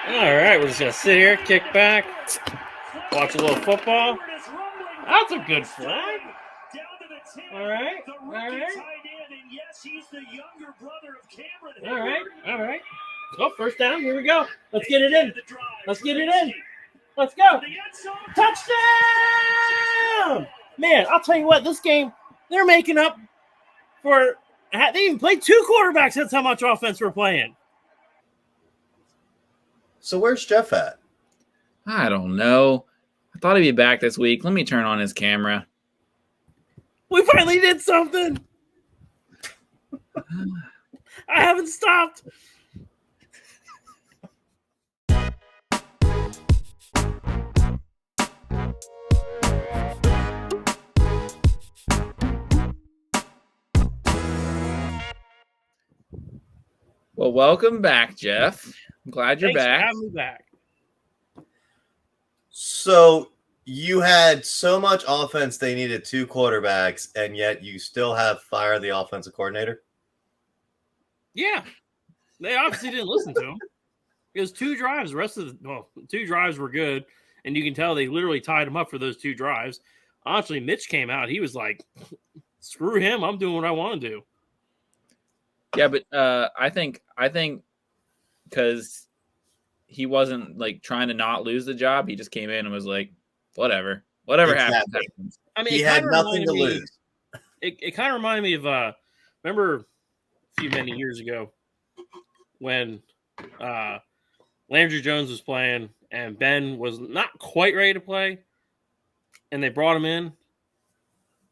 All right, we're just going to sit here, kick back, watch a little football. That's a good flag. All right. All right. Oh, first down. Here we go. Let's get it in. Let's go. Touchdown! Man, I'll tell you what, this game, they're making up for – they even played two quarterbacks. That's how much offense we're playing. So where's Jeff at? I don't know. I thought he'd be back this week. Let me turn on his camera. We finally did something. I haven't stopped. Well, welcome back, Jeff. I'm glad you're Thanks back. for having me back. So you had so much offense they needed two quarterbacks, and yet you still have fired the offensive coordinator? Yeah. They obviously didn't listen to him. It was two drives. The rest of the two drives were good, and you can tell they literally tied him up for those two drives. Honestly, Mitch came out. He was like, screw him. I'm doing what I want to do. Yeah, but I think because he wasn't like trying to not lose the job, he just came in and was like, whatever happens. I mean, he had nothing to lose. It kind of reminded me of remember a few many years ago when Landry Jones was playing and Ben was not quite ready to play, and they brought him in.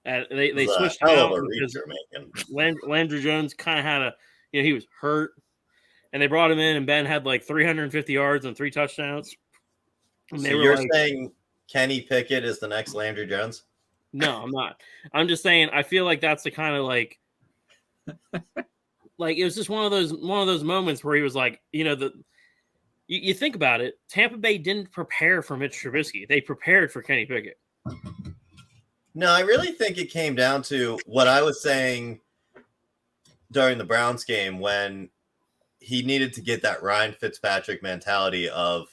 They switched him out because Landry Jones kind of had he was hurt, and they brought him in, and Ben had like 350 yards and 3 touchdowns. And so you're saying Kenny Pickett is the next Landry Jones? No, I'm not. I'm just saying I feel like that's the kind of like it was just one of those moments where he was like, you think about it, Tampa Bay didn't prepare for Mitch Trubisky. They prepared for Kenny Pickett. No, I really think it came down to what I was saying during the Browns game when he needed to get that Ryan Fitzpatrick mentality of,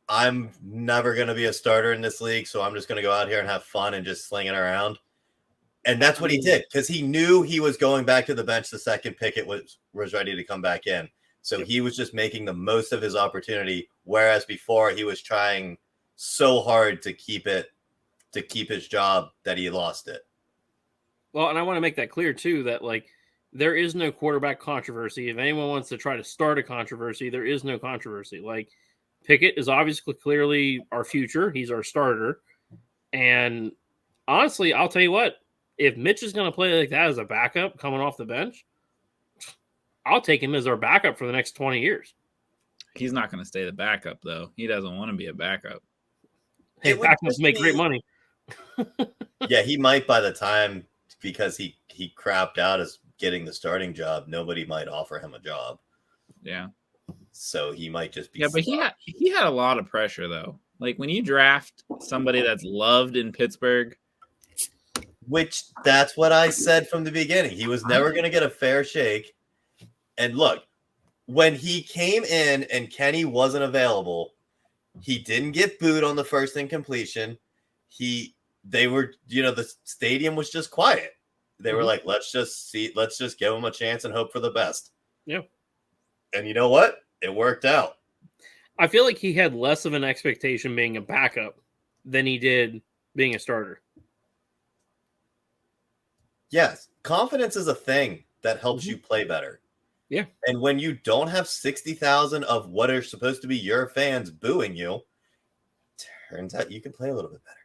I'm never going to be a starter in this league, so I'm just going to go out here and have fun and just sling it around. And that's what he did, because he knew he was going back to the bench the second Pickett was ready to come back in. So he was just making the most of his opportunity, whereas before he was trying so hard to keep his job that he lost it. Well, and I want to make that clear too, that there is no quarterback controversy. If anyone wants to try to start a controversy, there is no controversy. Pickett is obviously clearly our future. He's our starter. And honestly, I'll tell you what, if Mitch is going to play like that as a backup coming off the bench, I'll take him as our backup for the next 20 years. He's not going to stay the backup, though. He doesn't want to be a backup. Hey, backups make great money. Yeah, he might by the time, because he crapped out as getting the starting job, nobody might offer him a job. Yeah. So he might just be. Yeah, but he had a lot of pressure, though. Like when you draft somebody that's loved in Pittsburgh. Which that's what I said from the beginning. He was never going to get a fair shake. And look, when he came in and Kenny wasn't available, he didn't get booed on the first incompletion. They were, the stadium was just quiet. They were like, let's just give him a chance and hope for the best. Yeah. And you know what? It worked out. I feel like he had less of an expectation being a backup than he did being a starter. Yes. Confidence is a thing that helps you play better. Yeah. And when you don't have 60,000 of what are supposed to be your fans booing you, turns out you can play a little bit better.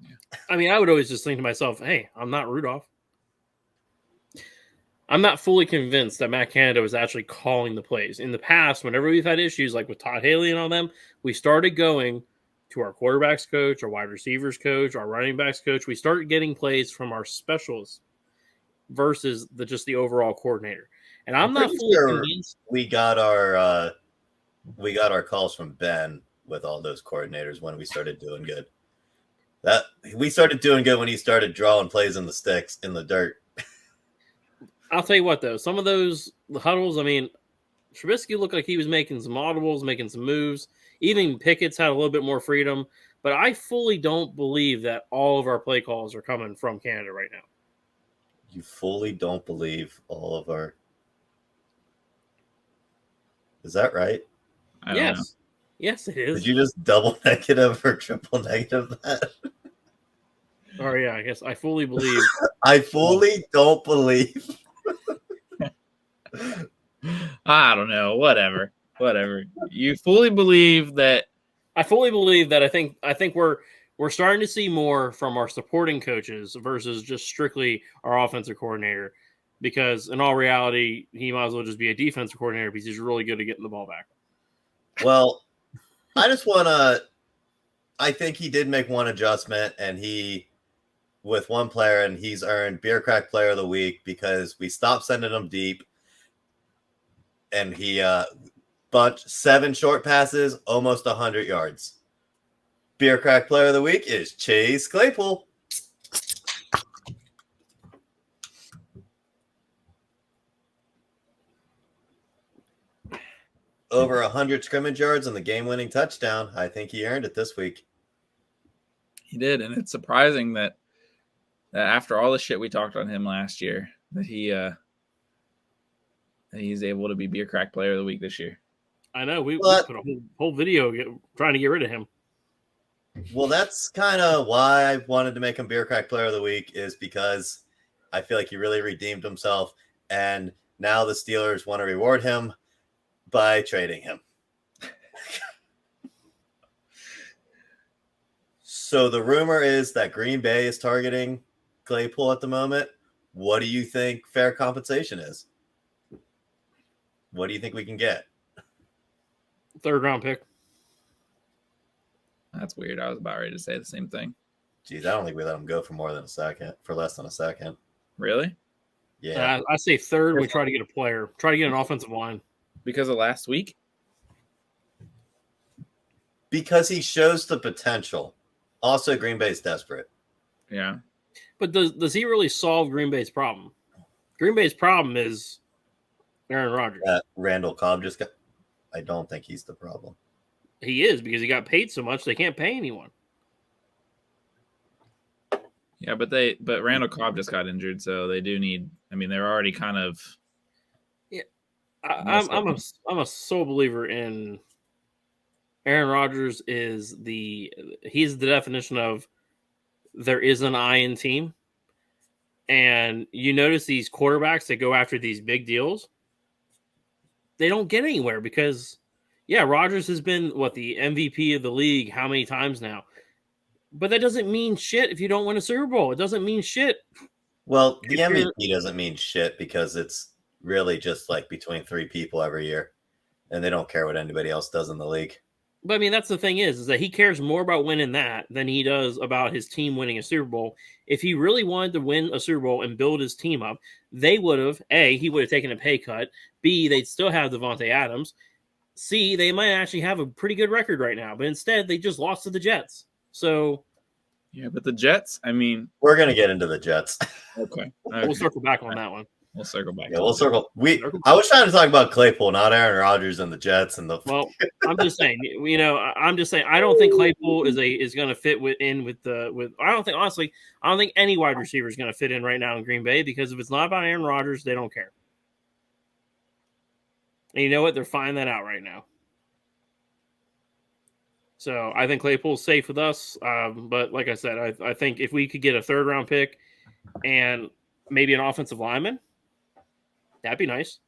Yeah. I mean, I would always just think to myself, hey, I'm not Rudolph. I'm not fully convinced that Matt Canada was actually calling the plays. In the past, whenever we've had issues like with Todd Haley and all them, we started going to our quarterbacks coach, our wide receivers coach, our running backs coach. We started getting plays from our specialists versus just the overall coordinator. And I'm not fully convinced. We got our calls from Ben with all those coordinators when we started doing good. We started doing good when he started drawing plays in the sticks in the dirt. I'll tell you what, though, some of those huddles, I mean, Trubisky looked like he was making some audibles, making some moves. Even Pickett's had a little bit more freedom. But I fully don't believe that all of our play calls are coming from Canada right now. You fully don't believe all of our... Is that right? I don't know. Yes, it is. Did you just double negative or triple negative that? Oh, yeah, I guess I fully believe. I fully don't believe. I don't know. Whatever. You fully believe that. I fully believe that. I think we're starting to see more from our supporting coaches versus just strictly our offensive coordinator. Because in all reality, he might as well just be a defensive coordinator because he's really good at getting the ball back. Well, I just want to... I think he did make one adjustment, and with one player, and he's earned Beer Crack Player of the Week because we stopped sending him deep, and he bunched 7 short passes, almost 100 yards. Beer Crack Player of the Week is Chase Claypool. Over 100 scrimmage yards and the game-winning touchdown. I think he earned it this week. He did, and it's surprising that after all the shit we talked on him last year, that he's able to be Beer Crack Player of the Week this year. I know we put a whole video trying to get rid of him. Well, that's kind of why I wanted to make him Beer Crack Player of the Week, is because I feel like he really redeemed himself, and now the Steelers want to reward him by trading him. So the rumor is that Green Bay is targeting Claypool at the moment. What do you think fair compensation is? What do you think we can get? 3rd round pick. That's weird. I was about ready to say the same thing. Geez, I don't think we let him go for less than a second. Really? Yeah. I say 3rd. We try to get a player. Try to get an offensive line. Because of last week? Because he shows the potential. Also, Green Bay's desperate. Yeah. But does he really solve Green Bay's problem? Green Bay's problem is Aaron Rodgers. Randall Cobb just got... I don't think he's the problem. He is, because he got paid so much they can't pay anyone. Yeah, but Randall Cobb just got injured, so they do need... I mean, they're already kind of... Yeah, I'm a sole believer in Aaron Rodgers. He's the definition of there is an I in team. And you notice these quarterbacks that go after these big deals, they don't get anywhere because, yeah, Rodgers has been, the MVP of the league how many times now? But that doesn't mean shit if you don't win a Super Bowl. It doesn't mean shit. Well, the MVP doesn't mean shit because it's really just like between 3 people every year, and they don't care what anybody else does in the league. But I mean, that's the thing is that he cares more about winning that than he does about his team winning a Super Bowl. If he really wanted to win a Super Bowl and build his team up, they would have, A, he would have taken a pay cut. B, they'd still have Devontae Adams. C, they might actually have a pretty good record right now. But instead, they just lost to the Jets. So... Yeah, but the Jets, I mean... We're going to get into the Jets. Okay. We'll circle back on that one. We'll circle back. Yeah, we'll circle. I was trying to talk about Claypool, not Aaron Rodgers and the Jets and the... Well, I'm just saying, I don't think Claypool is going to fit with. I don't think any wide receiver is going to fit in right now in Green Bay, because if it's not about Aaron Rodgers, they don't care. And you know what? They're finding that out right now. So I think Claypool's safe with us. But like I said, I think if we could get a 3rd round pick and maybe an offensive lineman, that'd be nice.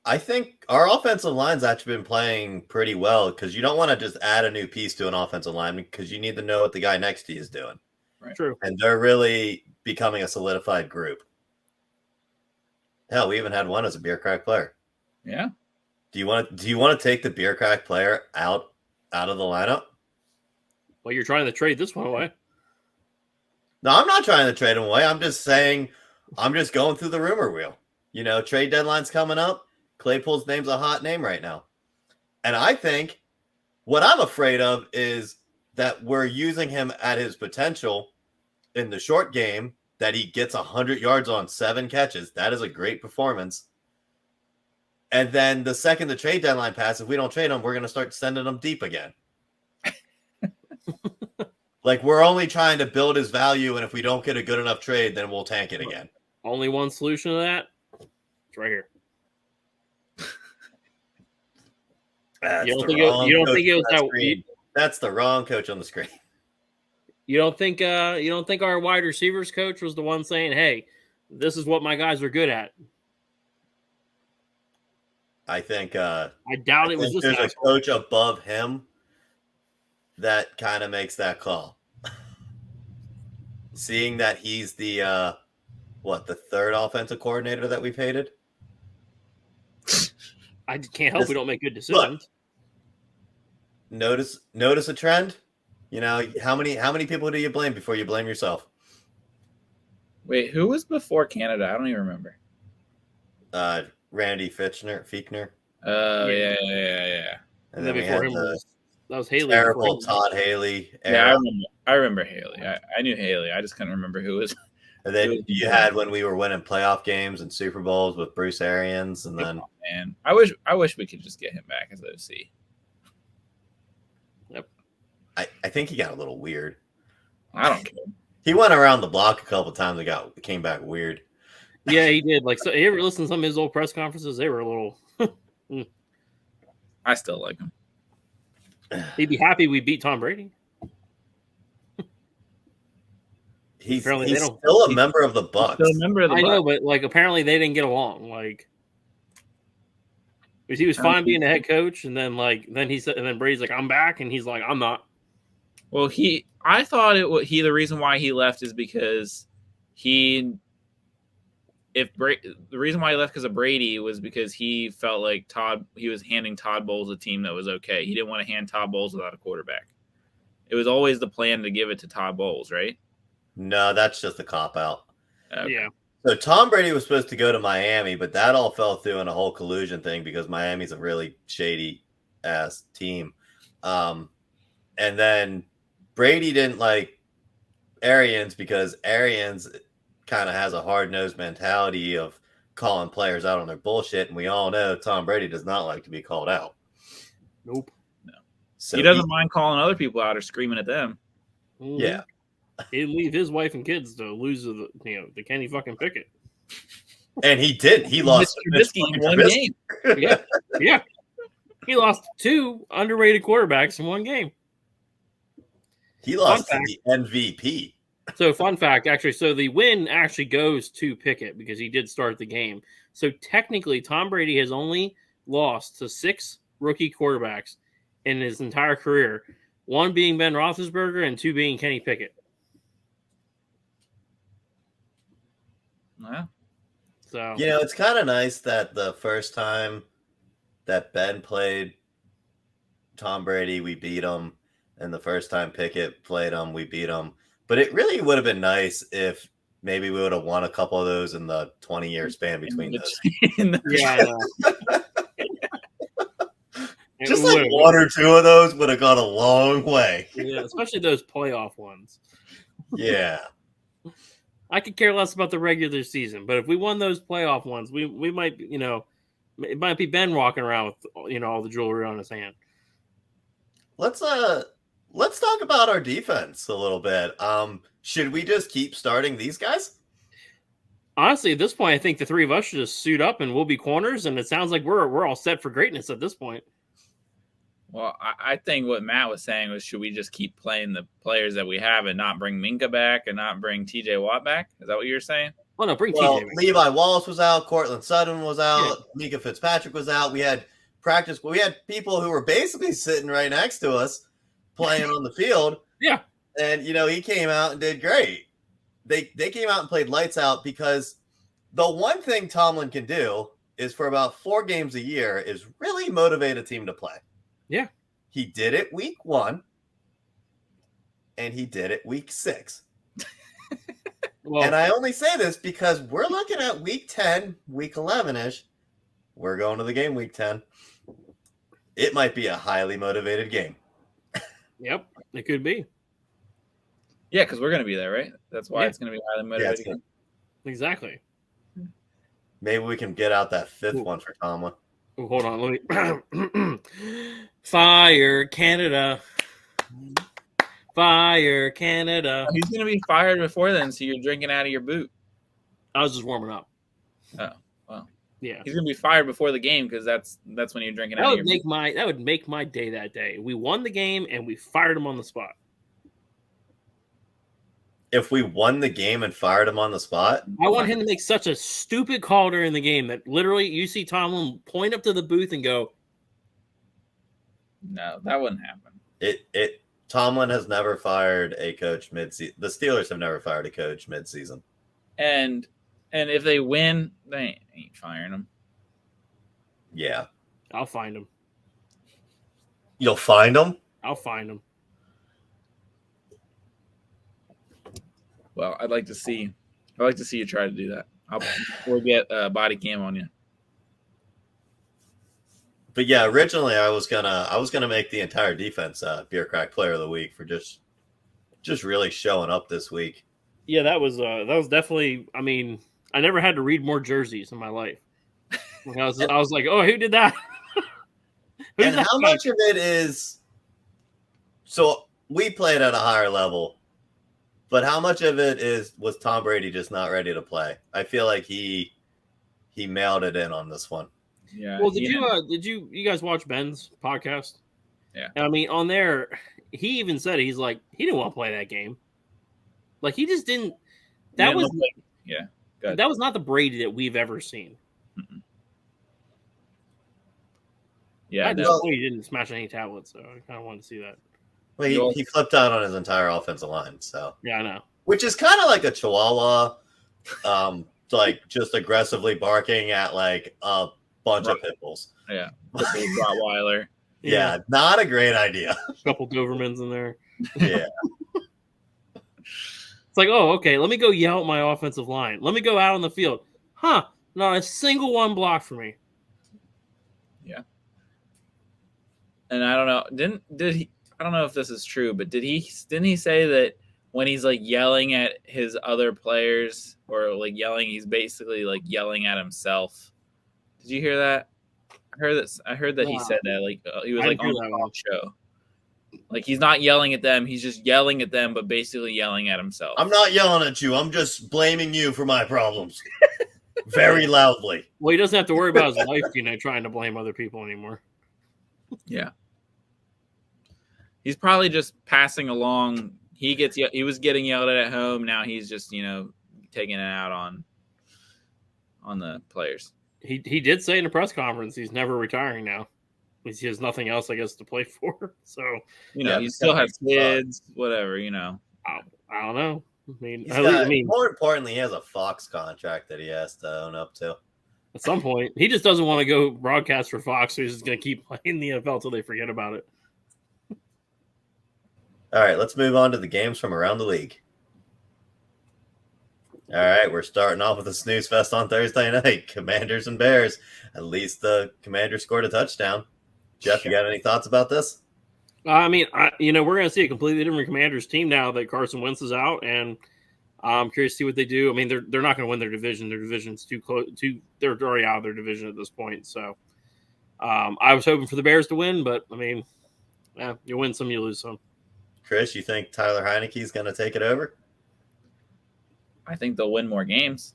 I think our offensive line's actually been playing pretty well, because you don't want to just add a new piece to an offensive lineman, because you need to know what the guy next to you is doing. Right. True. And they're really becoming a solidified group. Hell, we even had one as a Beer Crack Player. Yeah. Do you want to take the Beer Crack Player out of the lineup? Well, you're trying to trade this one away. No, I'm not trying to trade him away. I'm just saying, I'm just going through the rumor wheel. Trade deadline's coming up. Claypool's name's a hot name right now. And I think what I'm afraid of is that we're using him at his potential in the short game, that he gets 100 yards on 7 catches. That is a great performance. And then the second the trade deadline passes, if we don't trade them, we're going to start sending them deep again. Like, we're only trying to build his value, and if we don't get a good enough trade, then we'll tank it again. Only one solution to that. It's right here. That's You don't think it was that? That's the wrong coach on the screen. You don't think our wide receivers coach was the one saying, "Hey, this is what my guys are good at"? I think. I doubt it was this. There's a coach above him that kind of makes that call. Seeing that he's the the third offensive coordinator that we've hated. I can't help we don't make good decisions. Look, notice a trend. You know, how many people do you blame before you blame yourself? Wait, who was before Canada? I don't even remember. Randy Fichtner. Oh, yeah. And then before him that was Haley. Terrible Todd Haley. Era. Yeah, I remember Haley. I knew Haley. I just couldn't remember who was. And then you had when we were winning playoff games and Super Bowls with Bruce Arians, and then man, I wish we could just get him back as OC. Yep. I think he got a little weird. I don't care. He went around the block a couple times and came back weird. Yeah, he did. Like, so you ever listen to some of his old press conferences? They were a little. I still like him. He'd be happy we beat Tom Brady. He's still a member of the Bucs. Still a member of the Bucs. I know, but like apparently they didn't get along. Like, because he was fine being the head coach, and then he said, and then Brady's like, "I'm back," and he's like, "I'm not." Well, I thought the reason why he left is because the reason why he left because of Brady was because he felt like he was handing Todd Bowles a team that was okay. He didn't want to hand Todd Bowles without a quarterback. It was always the plan to give it to Todd Bowles, right? No, that's just a cop-out. Okay. Yeah. So Tom Brady was supposed to go to Miami, but that all fell through in a whole collusion thing because Miami's a really shady-ass team. And then Brady didn't like Arians because Arians kind of has a hard-nosed mentality of calling players out on their bullshit, and we all know Tom Brady does not like to be called out. Nope. No. So he doesn't mind calling other people out or screaming at them. Mm-hmm. Yeah. He'd leave his wife and kids to lose to Kenny fucking Pickett. And he did. He lost Trubisky in one game. Yeah. He lost 2 underrated quarterbacks in one game. He lost to the MVP. So, fun fact, actually, so the win actually goes to Pickett because he did start the game. So, technically, Tom Brady has only lost to 6 rookie quarterbacks in his entire career, 1 being Ben Roethlisberger and 2 being Kenny Pickett. Wow. So, it's kind of nice that the first time that Ben played Tom Brady, we beat him. And the first time Pickett played him, we beat him. But it really would have been nice if maybe we would have won a couple of those in the 20-year span between those. Yeah. Just like 1 or 2 of those would have gone a long way. Yeah, especially those playoff ones. Yeah. I could care less about the regular season, but if we won those playoff ones, we might, it might be Ben walking around with, all the jewelry on his hand. Let's talk about our defense a little bit. Should we just keep starting these guys? Honestly, at this point, I think the 3 of us should just suit up and we'll be corners, and it sounds like we're all set for greatness at this point. Well, I think what Matt was saying was, should we just keep playing the players that we have and not bring Minka back and not bring TJ Watt back? Is that what you're saying? Well, no, bring TJ back. Levi Wallace was out. Cortland Sutton was out. Yeah. Mika Fitzpatrick was out. We had practice. We had people who were basically sitting right next to us playing on the field. Yeah. And, he came out and did great. They came out and played lights out because the one thing Tomlin can do is for about 4 games a year is really motivate a team to play. Yeah. He did it week 1, and he did it week 6. Well, and I only say this because we're looking at week 10, week 11-ish. We're going to the game week 10. It might be a highly motivated game. Yep, it could be. Yeah, because we're going to be there, right? That's why it's going to be highly motivated. Exactly. Maybe we can get out that 5th one for Tomlin. Oh, hold on, let me. Fire Canada. Fire Canada. He's going to be fired before then, so you're drinking out of your boot. I was just warming up. Oh, well. Yeah. He's going to be fired before the game because that's when you're drinking out of your boot. That would make my day that day. We won the game and we fired him on the spot. If we won the game and fired him on the spot, I want him to make such a stupid call during the game that literally you see Tomlin point up to the booth and go, "No, that wouldn't happen." Tomlin has never fired a coach mid-season. The Steelers have never fired a coach mid-season. And if they win, they ain't firing him. Yeah, I'll find him. You'll find him? I'll find him. Well, I'd like to see you try to do that. We'll get a body cam on you. But yeah, originally I was gonna make the entire defense Beer Crack Player of the Week for just really showing up this week. Yeah, that was definitely. I mean, I never had to read more jerseys in my life. I was like, oh, who did that? And how much of it is? So we played at a higher level. But how much of it was Tom Brady just not ready to play? I feel like he mailed it in on this one. Yeah. Well, did you guys watch Ben's podcast? Yeah. And I mean, on there, he even said he's like he didn't want to play that game. Like he just didn't. That was that was not the Brady that we've ever seen. Mm-mm. Yeah, he didn't smash any tablets, so I kind of wanted to see that. Well, he flipped out on his entire offensive line, so yeah, I know. Which is kind of like a Chihuahua, like just aggressively barking at like a bunch of pit bulls. Yeah, Rottweiler. Yeah, not a great idea. A couple Dobermans in there. Yeah. It's like, oh, okay, let me go yell at my offensive line. Let me go out on the field. Huh, not a single one blocked for me. Yeah. And I don't know, did he I don't know if this is true, but didn't he say that when he's like yelling at his other players or like yelling, he's basically like yelling at himself? Did you hear that? I heard that he said that like he was like on the talk show. Like he's not yelling at them, he's just yelling at them, but basically yelling at himself. I'm not yelling at you. I'm just blaming you for my problems. Very loudly. Well, he doesn't have to worry about his life, trying to blame other people anymore. Yeah. He's probably just passing along. He was getting yelled at home. Now he's just, taking it out on the players. He did say in a press conference he's never retiring now. He has nothing else, I guess, to play for. So he still has kids, whatever. I don't know. I mean, more importantly, he has a Fox contract that he has to own up to. At some point, he just doesn't want to go broadcast for Fox, so he's just going to keep playing the NFL till they forget about it. All right, let's move on to the games from around the league. All right, we're starting off with a snooze fest on Thursday night. Commanders and Bears. At least the Commanders scored a touchdown. Jeff, you got any thoughts about this? I mean, we're going to see a completely different Commanders team now that Carson Wentz is out, and I'm curious to see what they do. I mean, they're not going to win their division. Their division's too close. They're already out of their division at this point. So I was hoping for the Bears to win, but I mean, you win some, you lose some. Chris, you think Tyler Heineke's going to take it over? I think they'll win more games.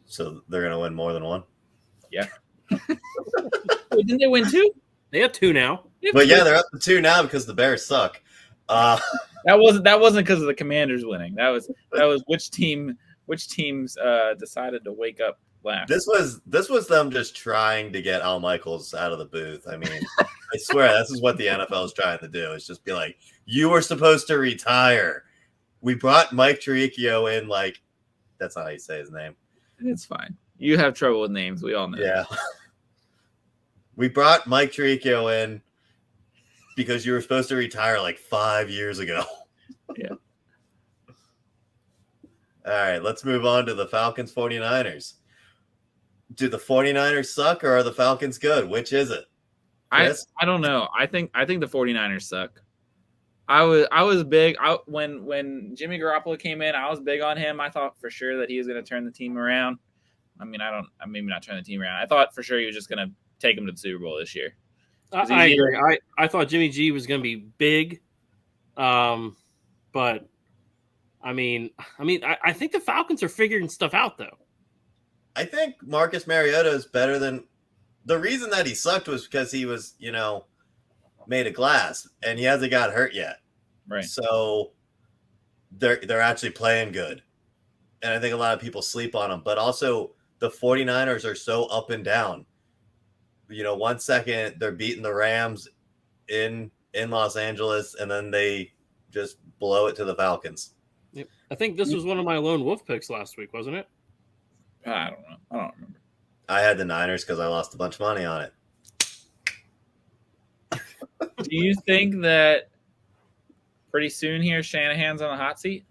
So they're going to win more than one? Yeah. Wait, didn't they win two? They have two now. But yeah, they're up to two now because the Bears suck. That wasn't because of the Commanders winning. That was which teams decided to wake up last. This was them just trying to get Al Michaels out of the booth. I mean, I swear this is what the NFL is trying to do. It's just be like, you were supposed to retire. We brought Mike Tirico in. Like, that's not how you say his name. It's fine. You have trouble with names. We all know. Yeah. We brought Mike Tirico in because you were supposed to retire like 5 years ago. Yeah. All right, let's move on to the Falcons 49ers. Do the 49ers suck or are the Falcons good? Which is it? I don't know. I think the 49ers suck. I was big when Jimmy Garoppolo came in, I was big on him. I thought for sure that he was going to turn the team around. I mean, maybe not turn the team around. I thought for sure he was just going to take him to the Super Bowl this year. I agree. I thought Jimmy G was going to be big, but I think the Falcons are figuring stuff out though. I think Marcus Mariota is better than the reason that he sucked was because he was, made of glass and he hasn't got hurt yet. Right. So they're actually playing good. And I think a lot of people sleep on them, but also the 49ers are so up and down. 1 second they're beating the Rams in Los Angeles and then they just blow it to the Falcons. Yep. I think this was one of my lone wolf picks last week, wasn't it? I don't know. I don't remember. I had the Niners because I lost a bunch of money on it. Do you think that pretty soon here Shanahan's on the hot seat?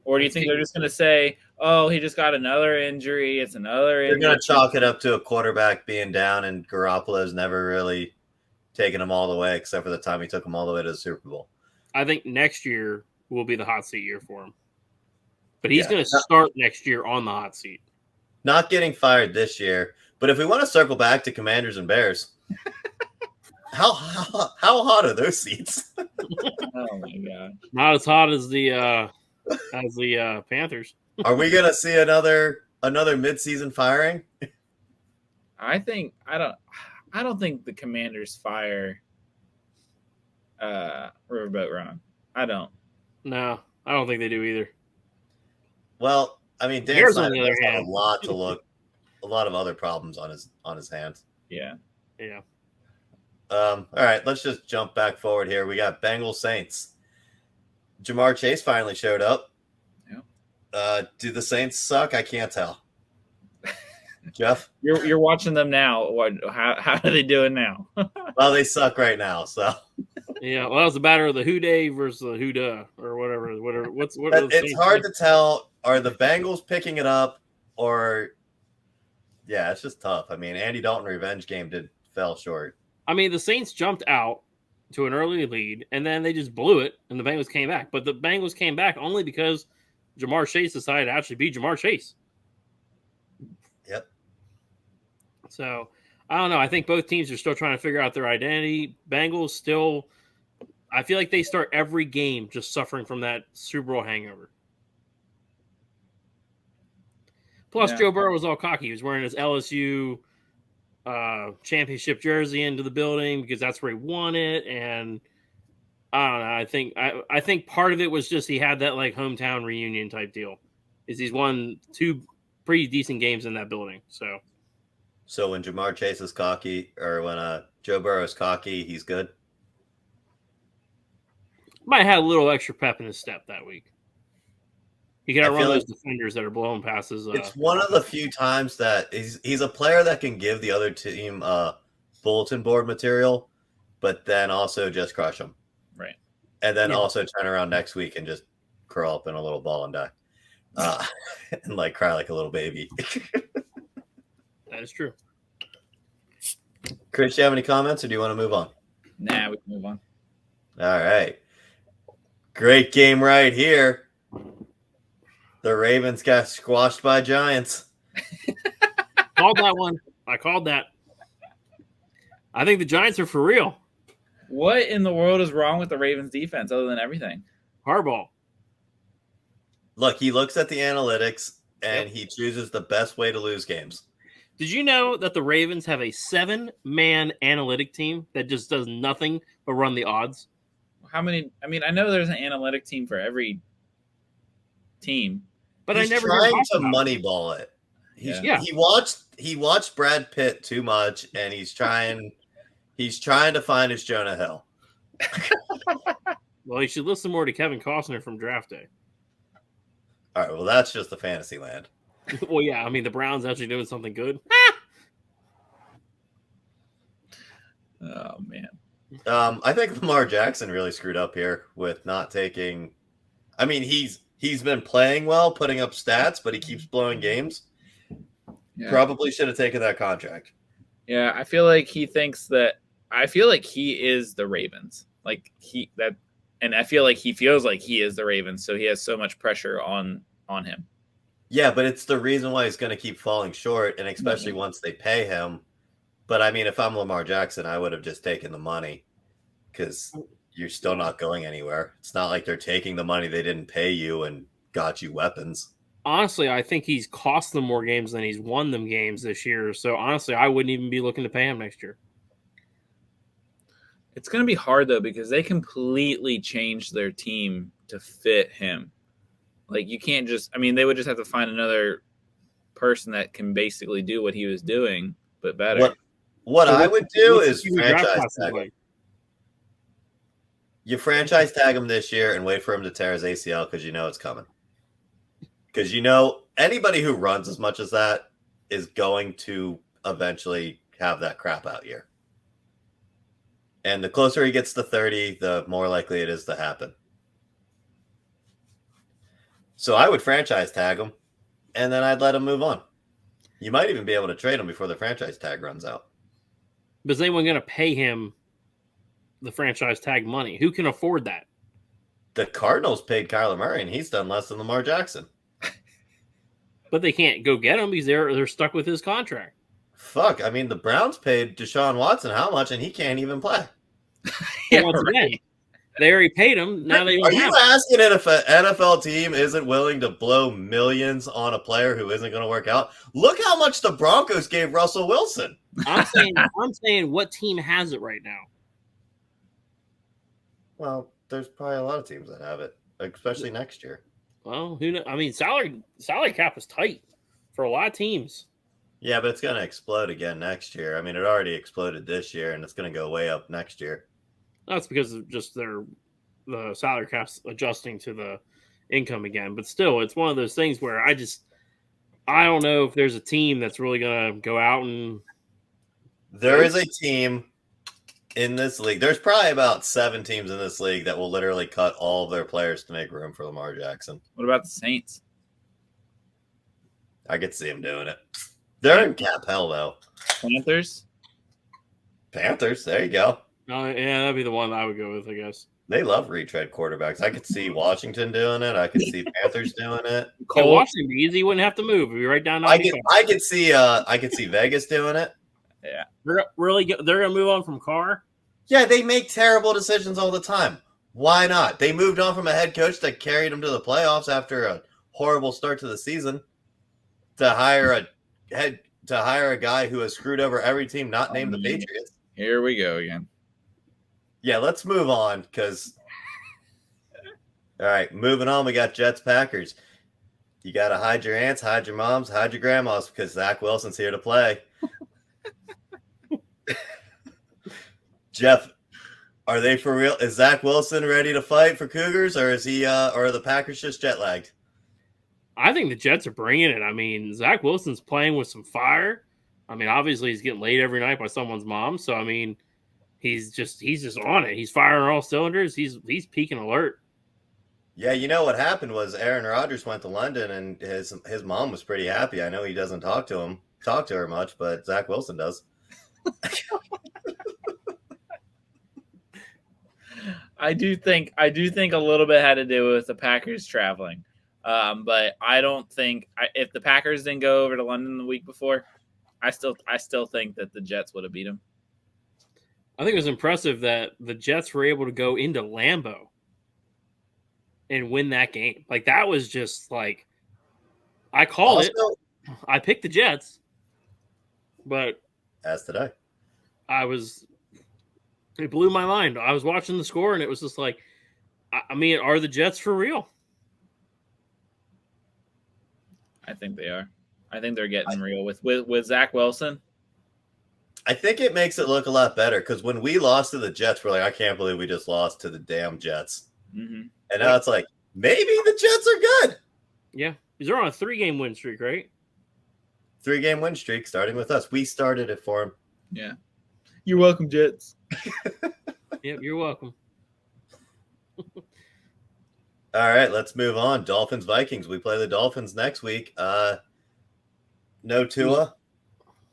Or do you think they're just going to say, oh, he just got another injury. It's another injury. They're going to chalk it up to a quarterback being down, and Garoppolo's never really taken him all the way except for the time he took him all the way to the Super Bowl. I think next year will be the hot seat year for him. But he's going to start next year on the hot seat. Not getting fired this year. But if we want to circle back to Commanders and Bears, how hot are those seats? Oh, my God. Not as hot as the Panthers. Are we going to see another midseason firing? I don't think the Commanders fire Riverboat Ron. I don't. No, I don't think they do either. Well, I mean, Dan Snyder has a lot of other problems on his hands. Yeah. Yeah. All right, let's just jump back forward here. We got Bengals Saints. Jamar Chase finally showed up. Yeah. Do the Saints suck? I can't tell. Jeff? You're watching them now. How are they doing now? Well, they suck right now, so. Yeah, well, it's a matter of the who day versus the who da or whatever. It's hard to tell. Are the Bengals picking it up or yeah, it's just tough. I mean, Andy Dalton revenge game fell short. I mean, the Saints jumped out to an early lead and then they just blew it and the Bengals came back. But the Bengals came back only because Jamar Chase decided to actually be Jamar Chase. Yep. So, I don't know. I think both teams are still trying to figure out their identity. Bengals still, I feel like they start every game just suffering from that Super Bowl hangover. Plus, Joe Burrow was all cocky. He was wearing his LSU championship jersey into the building because that's where he won it. And I don't know. I think part of it was just he had that like hometown reunion type deal. Is he's won 2 pretty decent games in that building. So when Jamar Chase is cocky or when Joe Burrow is cocky, he's good. Might have had a little extra pep in his step that week. He can outrun those defenders that are blowing passes. It's one of the few times that he's a player that can give the other team bulletin board material, but then also just crush them. Right. And then also turn around next week and just curl up in a little ball and die. And like cry like a little baby. That is true. Chris, do you have any comments or do you want to move on? Nah, we can move on. All right. Great game right here. The Ravens got squashed by Giants. Called that one. I called that. I think the Giants are for real. What in the world is wrong with the Ravens defense other than everything? Harbaugh. Look, he looks at the analytics and he chooses the best way to lose games. Did you know that the Ravens have a 7-man analytic team that just does nothing but run the odds? How many? I mean, I know there's an analytic team for every team. But he's trying to moneyball it. He watched Brad Pitt too much, and he's trying to find his Jonah Hill. Well, you should listen more to Kevin Costner from Draft Day. All right, well, that's just the fantasy land. Well, yeah, I mean the Browns actually doing something good. Oh man, I think Lamar Jackson really screwed up here with not taking. I mean, he's been playing well, putting up stats, but he keeps blowing games. Yeah. Probably should have taken that contract. Yeah, I feel like he thinks that. I feel like he is the Ravens. And I feel like he feels like he is the Ravens, so he has so much pressure on him. Yeah, but it's the reason why he's going to keep falling short, and especially once they pay him. But I mean, if I'm Lamar Jackson, I would have just taken the money because you're still not going anywhere. It's not like they're taking the money they didn't pay you and got you weapons. Honestly, I think he's cost them more games than he's won them games this year. So honestly, I wouldn't even be looking to pay him next year. It's going to be hard, though, because they completely changed their team to fit him. Like, you can't just – I mean, they would just have to find another person that can basically do what he was doing, but better. What So I would do is your draft franchise class is tag him. like? You franchise tag him this year and wait for him to tear his ACL because you know it's coming. Because you know anybody who runs as much as that is going to eventually have that crap out year. And the closer he gets to 30, the more likely it is to happen. So I would franchise tag him, and then I'd let him move on. You might even be able to trade him before the franchise tag runs out. But is anyone going to pay him the franchise tag money? Who can afford that? The Cardinals paid Kyler Murray, and he's done less than Lamar Jackson. But they can't go get him because they're stuck with his contract. Fuck, I mean, the Browns paid Deshaun Watson how much, and he can't even play. Yeah, once again, they already paid him. Now they don't Are you asking if an NFL team isn't willing to blow millions on a player who isn't going to work out? Look how much the Broncos gave Russell Wilson. I'm saying what team has it right now? Well, there's probably a lot of teams that have it, especially next year. Well, who knows? I mean, salary cap is tight for a lot of teams. Yeah, but it's going to explode again next year. I mean, it already exploded this year, and it's going to go way up next year. That's because of just the salary cap's adjusting to the income again. But still, it's one of those things where I don't know if there's a team that's really going to go out and. There is a team in this league. There's probably about 7 teams in this league that will literally cut all of their players to make room for Lamar Jackson. What about the Saints? I could see him doing it. They're in cap hell, though. Panthers? Panthers, there you go. Oh, yeah, that'd be the one I would go with, I guess. They love retread quarterbacks. I could see Washington doing it. I could see Panthers doing it. Yeah, Washington be easy. You wouldn't have to move. It'd be right down. I could see Vegas doing it. Yeah, they're gonna move on from Carr. Yeah, they make terrible decisions all the time. Why not? They moved on from a head coach that carried them to the playoffs after a horrible start to the season to hire a guy who has screwed over every team not named the Patriots. Here we go again. Yeah, let's move on because all right, moving on, we got Jets Packers. You gotta hide your aunts, hide your moms, hide your grandmas because Zach Wilson's here to play. Jeff, are they for real? Is Zach Wilson ready to fight for Cougars, or is he? Or are the Packers just jet lagged? I think the Jets are bringing it. I mean, Zach Wilson's playing with some fire. I mean, obviously he's getting laid every night by someone's mom. So I mean, he's just on it. He's firing all cylinders. He's peaking alert. Yeah, you know what happened was Aaron Rodgers went to London, and his mom was pretty happy. I know he doesn't talk to her much, but Zach Wilson does. I do think a little bit had to do with the Packers traveling, but I don't think if the Packers didn't go over to London the week before, I still think that the Jets would have beat them. I think it was impressive that the Jets were able to go into Lambeau and win that game. Like that was just like I called it. I picked the Jets, but as today, it blew my mind. I was watching the score, and it was just like, I mean, are the Jets for real? I think they are. I think they're getting real with Zach Wilson. I think it makes it look a lot better because when we lost to the Jets, we're like, I can't believe we just lost to the damn Jets. Mm-hmm. And now it's like, maybe the Jets are good. Yeah. They're on a 3-game win streak, right? 3-game win streak starting with us. We started it for them. Yeah. You're welcome, Jets. Yep, you're welcome. All right, let's move on. Dolphins, Vikings. We play the Dolphins next week. No Tua.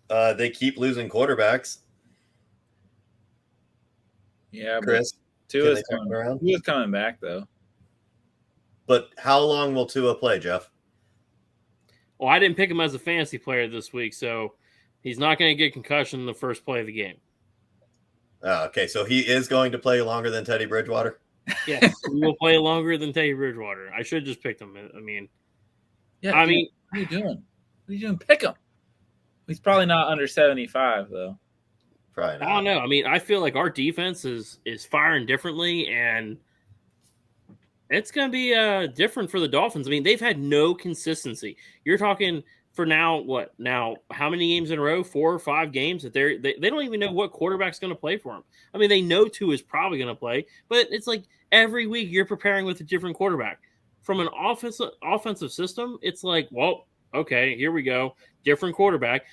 They keep losing quarterbacks. Yeah, Chris, Tua's coming back though. But how long will Tua play, Jeff? Well, I didn't pick him as a fantasy player this week, so he's not going to get concussion in the first play of the game. Okay, so he is going to play longer than Teddy Bridgewater? Yes, he will play longer than Teddy Bridgewater. I should have just picked him. I mean, What are you doing? What are you doing? Pick him. He's probably not under 75 though. Probably not. I don't know. I mean, I feel like our defense is firing differently, and it's going to be different for the Dolphins. I mean, they've had no consistency. You're talking for now, what? Now, how many games in a row? 4 or 5 games that they don't even know what quarterback's going to play for them. I mean, they know Tua is probably going to play, but it's like every week you're preparing with a different quarterback. From an offensive system, it's like, well, okay, here we go. Different quarterback.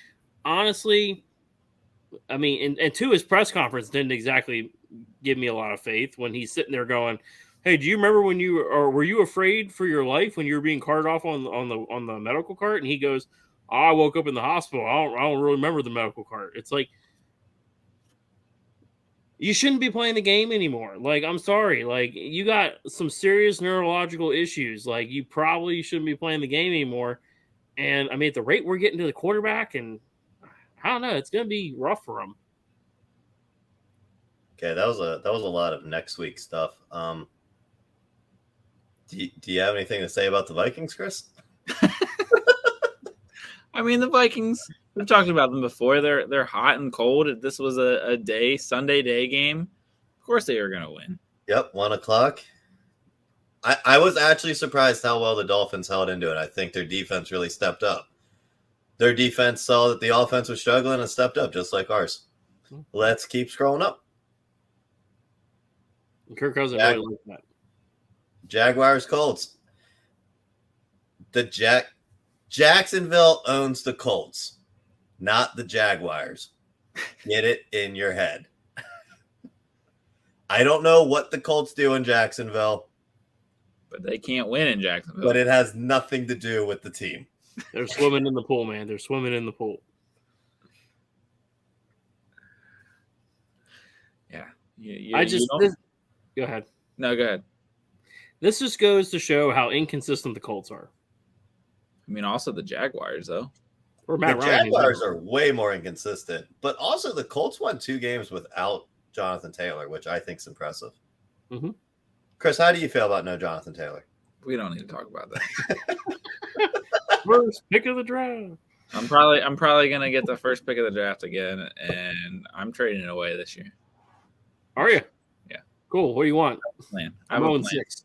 Honestly, I mean, and Tua's press conference didn't exactly give me a lot of faith when he's sitting there going, "Hey, do you remember when were you afraid for your life when you were being carted off on the medical cart?" And he goes, "I woke up in the hospital. I don't really remember the medical cart." It's like, you shouldn't be playing the game anymore. Like, I'm sorry. Like, you got some serious neurological issues. Like, you probably shouldn't be playing the game anymore. And I mean, at the rate we're getting to the quarterback, and I don't know, it's going to be rough for him. Okay, that was a lot of next week stuff. Do you have anything to say about the Vikings, Chris? I mean, the Vikings, we've talked about them before. They're hot and cold. If this was a Sunday day game, of course they were going to win. Yep, 1:00. I was actually surprised how well the Dolphins held into it. I think their defense really stepped up. Their defense saw that the offense was struggling and stepped up, just like ours. Let's keep scrolling up. Kirk Cousins really liked that. Jaguars, Colts. Jacksonville owns the Colts, not the Jaguars. Get it in your head. I don't know what the Colts do in Jacksonville, but they can't win in Jacksonville. But it has nothing to do with the team. They're swimming in the pool, man. They're swimming in the pool. Yeah. Go ahead. No, go ahead. This just goes to show how inconsistent the Colts are. I mean, also the Jaguars, though. The Jaguars are way more inconsistent, but also the Colts won 2 games without Jonathan Taylor, which I think is impressive. Mm-hmm. Chris, how do you feel about no Jonathan Taylor? We don't need to talk about that. First pick of the draft. I'm probably gonna get the first pick of the draft again, and I'm trading it away this year. Are you? Yeah. Cool. What do you want? Plan. I'm 0-6.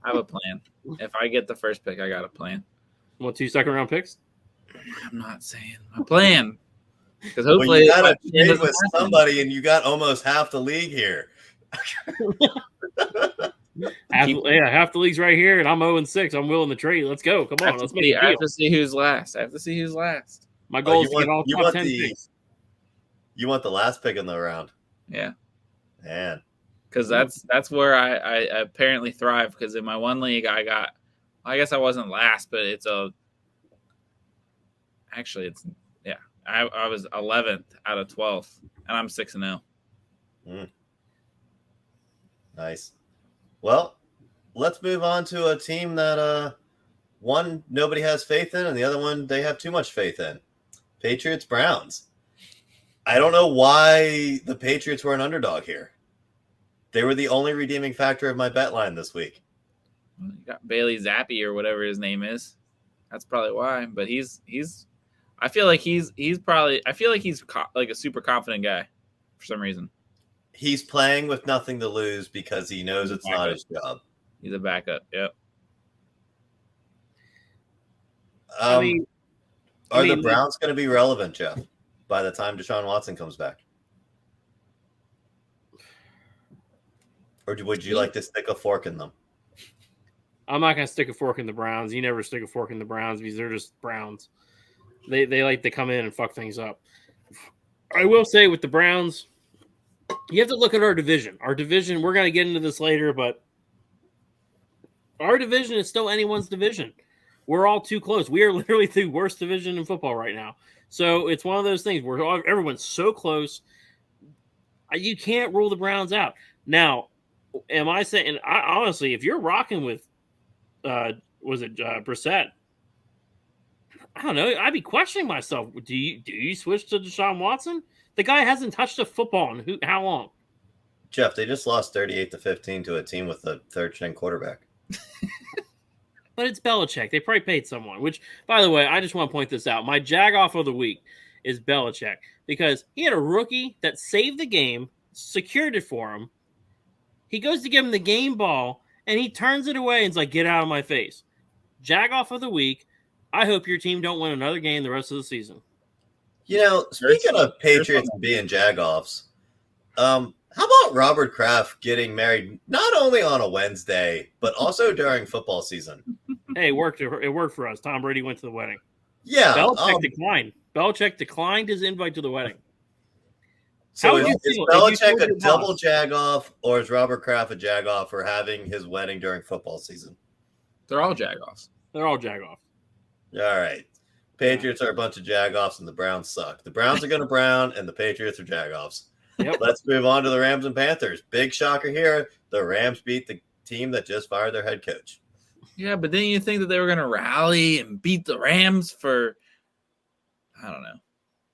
I have a plan. If I get the first pick, I got a plan. You want 2 second-round picks? I'm not saying my plan. Because hopefully you got to trade with somebody, and you got almost half the league here. Half the league's right here, and I'm 0-6. I'm willing to trade. Let's go. Come on. Let's make it. I have to see who's last. My goal is to get all top 10 picks. You want the last pick in the round? Yeah. Man. Because that's where I apparently thrive. Because in my one league, I guess I wasn't last, but I was 11th out of 12th, and I'm 6-0. Nice. Well, let's move on to a team that one nobody has faith in, and the other one they have too much faith in. Patriots Browns. I don't know why the Patriots were an underdog here. They were the only redeeming factor of my bet line this week. You got Bailey Zappi or whatever his name is. That's probably why. But I feel like he's like a super confident guy for some reason. He's playing with nothing to lose because he knows it's not his job. He's a backup. Yep. Are the Browns going to be relevant, Jeff, by the time Deshaun Watson comes back? Or would you like to stick a fork in them? I'm not going to stick a fork in the Browns. You never stick a fork in the Browns because they're just Browns. They like to come in and fuck things up. I will say with the Browns, you have to look at our division. Our division, we're going to get into this later, but our division is still anyone's division. We're all too close. We are literally the worst division in football right now. So it's one of those things where everyone's so close. You can't rule the Browns out. Now, am I saying, honestly, if you're rocking with, Brissett, I don't know. I'd be questioning myself. Do you switch to Deshaun Watson? The guy hasn't touched a football in how long? Jeff, they just lost 38-15 to a team with a third-string quarterback. But it's Belichick. They probably paid someone, which, by the way, I just want to point this out. My jag-off of the week is Belichick because he had a rookie that saved the game, secured it for him. He goes to give him the game ball, and he turns it away and is like, get out of my face. Jag-off of the week. I hope your team don't win another game the rest of the season. You know, speaking of Patriots being jag-offs, how about Robert Kraft getting married not only on a Wednesday, but also during football season? Hey, it worked. It worked for us. Tom Brady went to the wedding. Yeah. Belichick declined. Belichick declined his invite to the wedding. So is Belichick a double jag-off, or is Robert Kraft a jag-off for having his wedding during football season? They're all jag-offs. They're all jag-offs. All right. Patriots are a bunch of jag-offs, and the Browns suck. The Browns are going to brown, and the Patriots are jag-offs. Yep. Let's move on to the Rams and Panthers. Big shocker here. The Rams beat the team that just fired their head coach. Yeah, but didn't you think that they were going to rally and beat the Rams for, I don't know.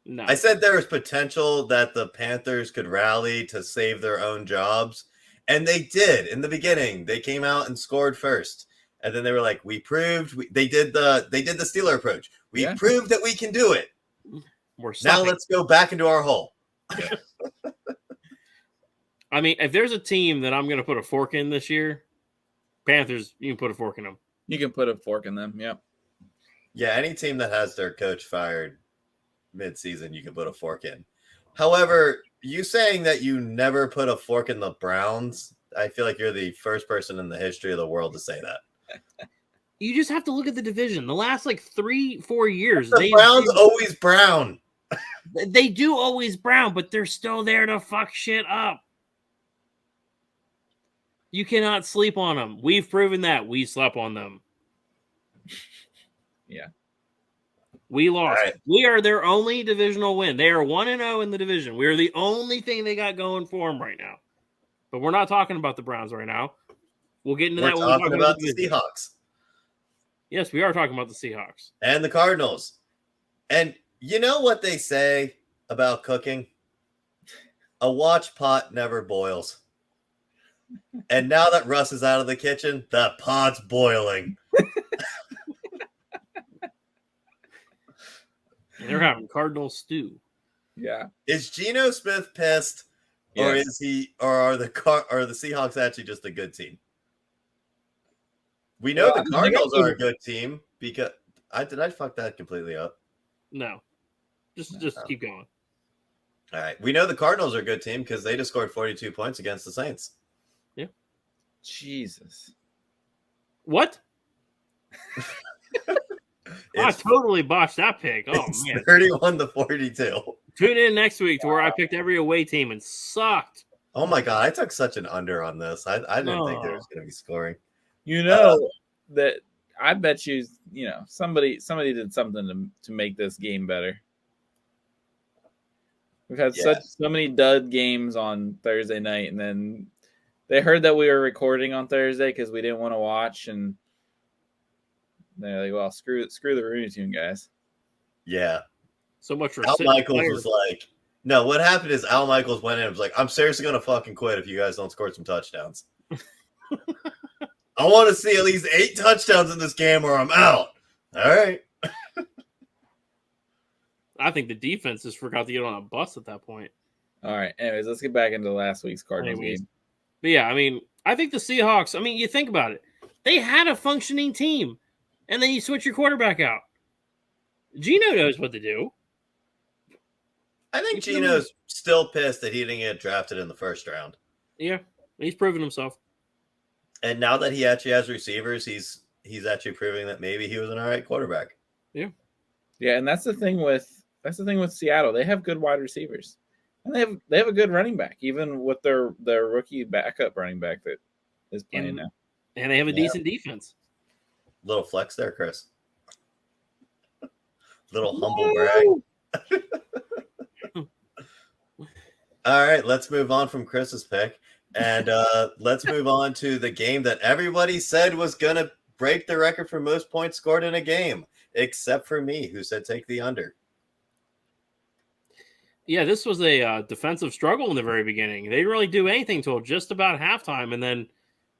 No. I said there was potential that the Panthers could rally to save their own jobs, and they did in the beginning. They came out and scored first, and then they were like, "We proved." They did the Steeler approach. We proved that we can do it. Now let's go back into our hole. Yeah. I mean, if there's a team that I'm going to put a fork in this year, Panthers, you can put a fork in them. You can put a fork in them, yeah. Yeah, any team that has their coach fired mid-season, you can put a fork in. However, you saying that you never put a fork in the Browns, I feel like you're the first person in the history of the world to say that. You just have to look at the division. The last 3-4 years, the Browns always brown. They do always brown, but they're still there to fuck shit up. You cannot sleep on them. We've proven that. We slept on them. Yeah. We lost. Right. We are their only divisional win. They are 1-0 in the division. We are the only thing they got going for them right now. But we're not talking about the Browns right now. We'll get into that when we talk about the Seahawks. Yes, we are talking about the Seahawks. And the Cardinals. And you know what they say about cooking? A watch pot never boils. And now that Russ is out of the kitchen, the pot's boiling. They're having Cardinal stew. Yeah. Is Geno Smith pissed, or is he, or are the Seahawks actually just a good team? We know the Cardinals are a good team because did I fuck that completely up? No, just keep going. All right, we know the Cardinals are a good team because they just scored 42 points against the Saints. Yeah. Jesus. What? I totally botched that pick. Oh man, 31-42. Tune in next week to where I picked every away team and sucked. Oh my god, I took such an under on this. I didn't think there was going to be scoring. You know that I bet you somebody did something to make this game better. We've had so many dud games on Thursday night, and then they heard that we were recording on Thursday because we didn't want to watch, and they're like, "Well, screw the Rooney Toon guys." Yeah. So much for Al Michaels was like, no. What happened is Al Michaels went in and was like, "I'm seriously gonna fucking quit if you guys don't score some touchdowns. I want to see at least 8 touchdowns in this game, or I'm out." All right. I think the defense just forgot to get on a bus at that point. All right. Anyways, let's get back into last week's Cardinals game. But yeah, I mean, I think the Seahawks, I mean, you think about it. They had a functioning team, and then you switch your quarterback out. Geno knows what to do. I think Geno's still pissed that he didn't get drafted in the first round. Yeah, he's proven himself. And now that he actually has receivers, he's actually proving that maybe he was an all right quarterback. Yeah. Yeah, and that's the thing with Seattle. They have good wide receivers. And they have a good running back, even with their rookie backup running back that is playing now. And they have a decent defense. Little flex there, Chris. Little humble brag. All right, let's move on from Chris's pick. And let's move on to the game that everybody said was going to break the record for most points scored in a game. except for me, who said take the under. Yeah, this was a defensive struggle in the very beginning. They didn't really do anything until just about halftime, and then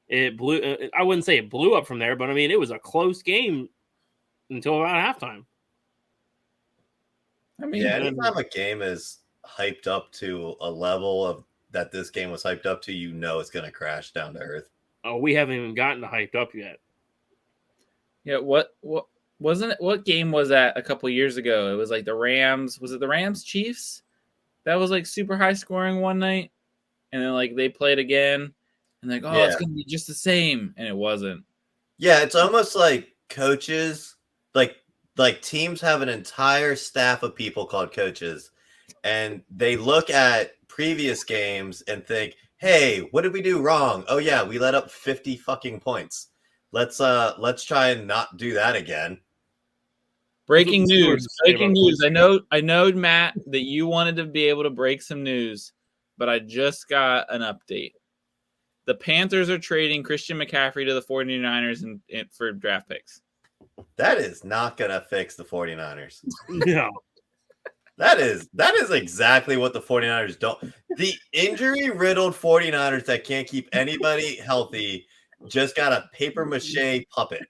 it blew. I wouldn't say it blew up from there, but I mean, it was a close game until about halftime. I mean, Yeah, anytime a game is hyped up to a level of that this game was hyped up to, you know it's going to crash down to earth. Oh, we haven't even gotten to hyped up yet. yeah. What wasn't it? What game was that a couple years ago? It was like the Rams. Was it the Rams Chiefs? That was like super high scoring one night, and then like they played again, and like, oh, it's gonna be just the same, and it wasn't. Yeah, it's almost like coaches, like teams have an entire staff of people called coaches, and they look at previous games and think, hey, what did we do wrong? Oh yeah, we let up 50 fucking points. Let's try and not do that again. Breaking news. Breaking news. I know, Matt, that you wanted to be able to break some news, but I just got an update. The Panthers are trading Christian McCaffrey to the 49ers for draft picks. That is not going to fix the 49ers. No. That is exactly what the 49ers don't. The injury-riddled 49ers that can't keep anybody healthy just got a paper mache puppet.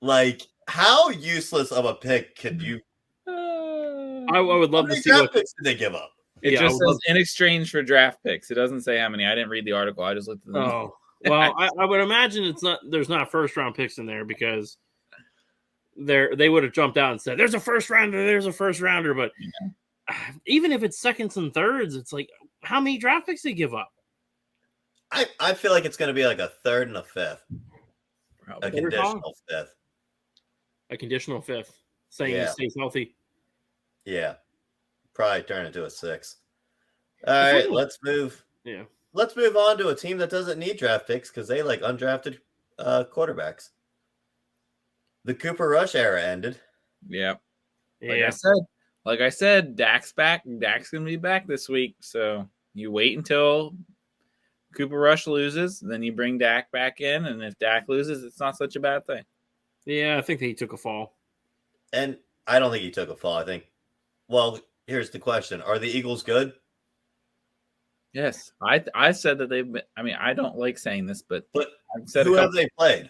Like, how useless of a pick could you? I would love to see what picks did they give up. It just says in exchange for draft picks. It doesn't say how many. I didn't read the article. I just looked at them. Oh, well, I would imagine there's not first round picks in there because they would have jumped out and said there's a first rounder. But even if it's seconds and thirds, it's like how many draft picks they give up? I feel like it's going to be like a third and a fifth. Probably. A conditional fifth. A conditional fifth, saying he stays healthy. Yeah. Probably turn into a 6. All right, let's move. Yeah. Let's move on to a team that doesn't need draft picks because they like undrafted quarterbacks. The Cooper Rush era ended. Yeah. Like I said, Dak's back. Dak's going to be back this week. So you wait until Cooper Rush loses, then you bring Dak back in, and if Dak loses, it's not such a bad thing. Yeah, I think he took a fall. And I don't think he took a fall. I think, well, here's the question. Are the Eagles good? Yes. I said that they've been, I mean, I don't like saying this, but I've said who have they played?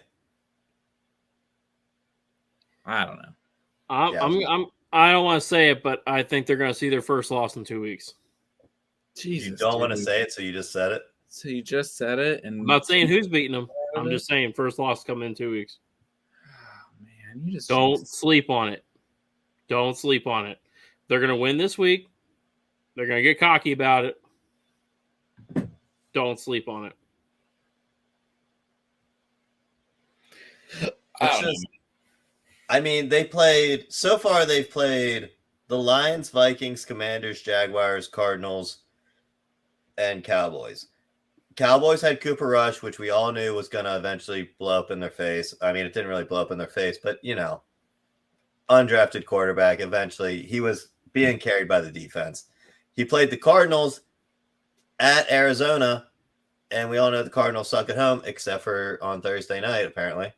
I don't know. I don't want to say it, but I think they're going to see their first loss in 2 weeks. Jesus, you don't want to say it, so you just said it? So you just said it, and I'm not saying who's beating them. I'm just saying first loss coming in 2 weeks. Oh, man, you just don't sleep on it. Don't sleep on it. They're going to win this week. They're going to get cocky about it. Don't sleep on it. I mean, they've played the Lions, Vikings, Commanders, Jaguars, Cardinals, and Cowboys. Cowboys had Cooper Rush, which we all knew was going to eventually blow up in their face. I mean, it didn't really blow up in their face, but, undrafted quarterback. Eventually, he was being carried by the defense. He played the Cardinals at Arizona, and we all know the Cardinals suck at home, except for on Thursday night, apparently.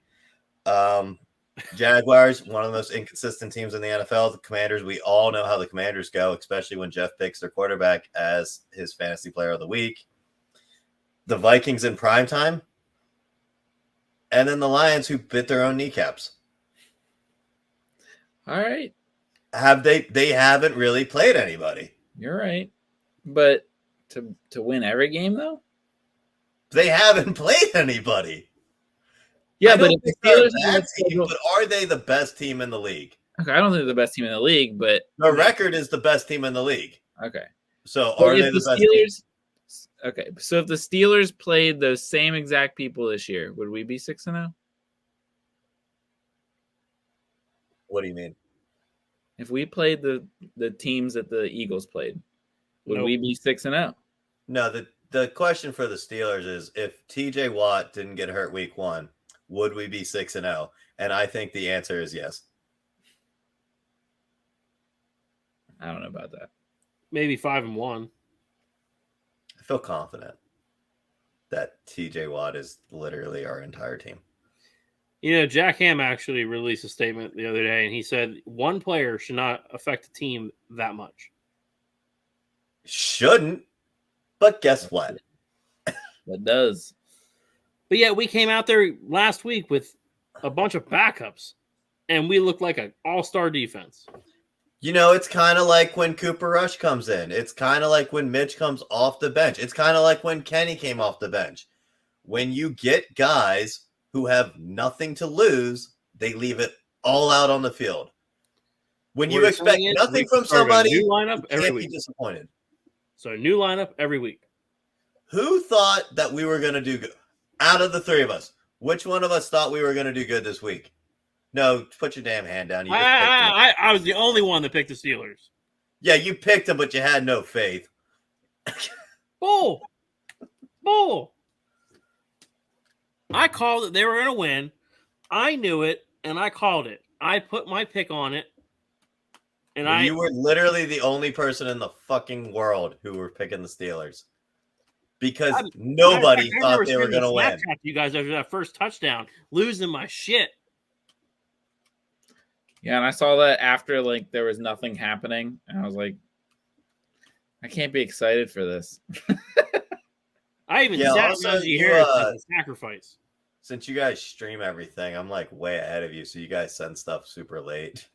Jaguars, one of the most inconsistent teams in the NFL. The Commanders, we all know how the Commanders go, especially when Jeff picks their quarterback as his fantasy player of the week. The Vikings in primetime, and then the Lions who bit their own kneecaps. All right. They haven't really played anybody. You're right. But to win every game, though? They haven't played anybody. Yeah, but if the Steelers but are they the best team in the league? Okay, I don't think they're the best team in the league, but the record is the best team in the league. Okay. So are they the best team? Okay, so if the Steelers played those same exact people this year, would we be 6-0? What do you mean? If we played the teams that the Eagles played, would we be 6-0? No, the question for the Steelers is if TJ Watt didn't get hurt week 1, would we be 6-0? And I think the answer is yes. I don't know about that. Maybe 5-1. I feel confident that TJ Watt is literally our entire team. Jack Ham actually released a statement the other day, and he said one player should not affect a team that much. Shouldn't, but guess what? That does. But yeah, we came out there last week with a bunch of backups, and we looked like an all-star defense. It's kind of like when Cooper Rush comes in. It's kind of like when Mitch comes off the bench. It's kind of like when Kenny came off the bench. When you get guys who have nothing to lose, they leave it all out on the field. When you expect nothing from somebody, new lineup you can't be disappointed. So a new lineup every week. Who thought that we were going to do good? Out of the three of us, which one of us thought we were going to do good this week? No, put your damn hand down. I was the only one that picked the Steelers. Yeah, you picked them, but you had no faith. Bull. I called it. They were going to win. I knew it, and I called it. I put my pick on it. And you were literally the only person in the fucking world who were picking the Steelers. Because nobody thought they were going to win. You guys after that first touchdown, losing my shit. Yeah, and I saw that after there was nothing happening, and I was like, I can't be excited for this. I even sat Najee Harris as a sacrifice. Since you guys stream everything, I'm way ahead of you, so you guys send stuff super late.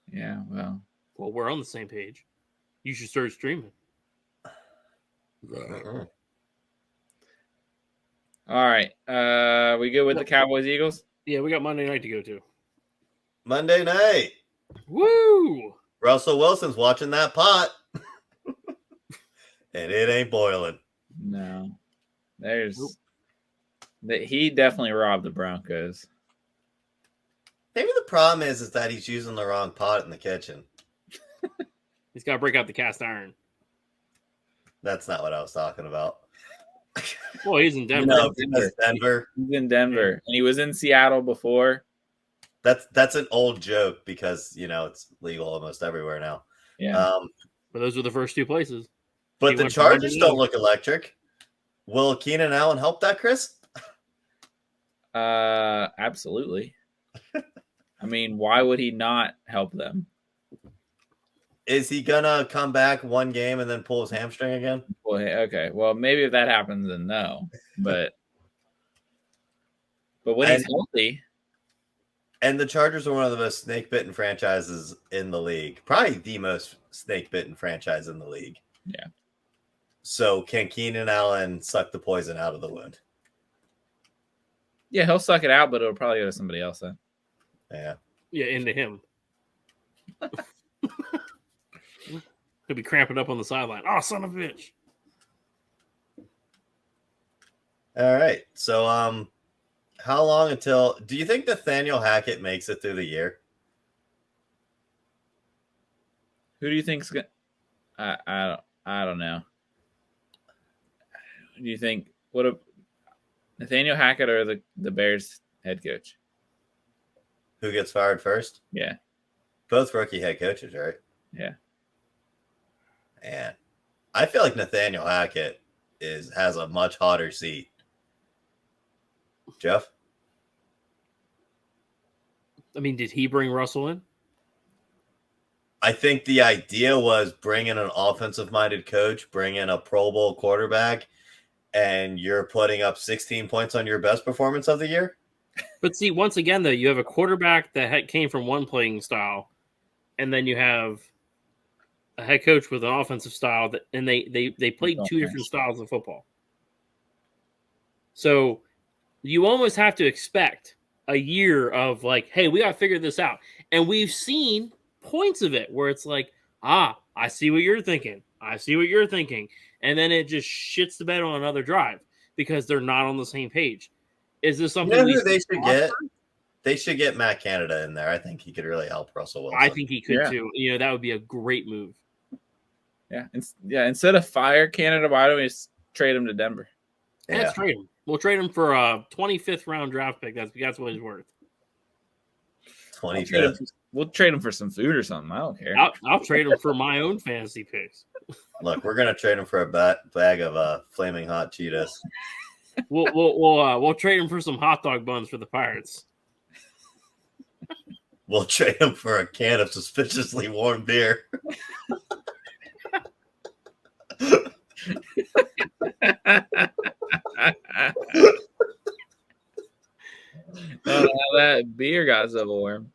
Yeah, well, we're on the same page. You should start streaming. All right. We good with the Cowboys Eagles? Yeah, we got Monday night to go to. Monday night. Woo! Russell Wilson's watching that pot. And it ain't boiling. No. He definitely robbed the Broncos. Maybe the problem is that he's using the wrong pot in the kitchen. He's got to break out the cast iron. That's not what I was talking about. Well, he's in Denver. Denver. He's in Denver. And he was in Seattle before. That's an old joke because, it's legal almost everywhere now. Yeah. But those were the first two places. But the Chargers don't look electric. Will Keenan Allen help that, Chris? Absolutely. I mean, why would he not help them? Is he gonna come back one game and then pull his hamstring again? Well, okay. Well, maybe if that happens, then no. But when he's healthy. And the Chargers are one of the most snake-bitten franchises in the league. Probably the most snake-bitten franchise in the league. Yeah. So can Keenan Allen suck the poison out of the wound? Yeah, he'll suck it out, but it'll probably go to somebody else then. Yeah. Yeah, into him. He'll be cramping up on the sideline. Oh, son of a bitch. All right. So, how long until do you think Nathaniel Hackett makes it through the year? Who do you think's gonna? I don't know. Do you think Nathaniel Hackett or the Bears head coach? Who gets fired first? Yeah. Both rookie head coaches, right? Yeah. Man, I feel like Nathaniel Hackett has a much hotter seat. Jeff? I mean, did he bring Russell in? I think the idea was bring in an offensive-minded coach, bring in a Pro Bowl quarterback, and you're putting up 16 points on your best performance of the year? But see, once again, though, you have a quarterback that came from one playing style, and then you have a head coach with an offensive style, and they played two different styles of football. So you almost have to expect a year of hey, we got to figure this out. And we've seen points of it where it's I see what you're thinking. I see what you're thinking. And then it just shits the bed on another drive because they're not on the same page. Is this something who they should get? They should get Matt Canada in there. I think he could really help Russell Wilson. I think he could too. That would be a great move. Yeah. Instead of fire Canada, why don't we just trade him to Denver? Yeah. Let's trade him. We'll trade him for a 25th round draft pick. That's what he's worth. 25th. We'll trade him for some food or something. I don't care. I'll trade him for my own fantasy picks. Look, we're gonna trade him for a bag of flaming hot Cheetos. We'll trade him for some hot dog buns for the Pirates. We'll trade him for a can of suspiciously warm beer. Oh, that beer got so warm.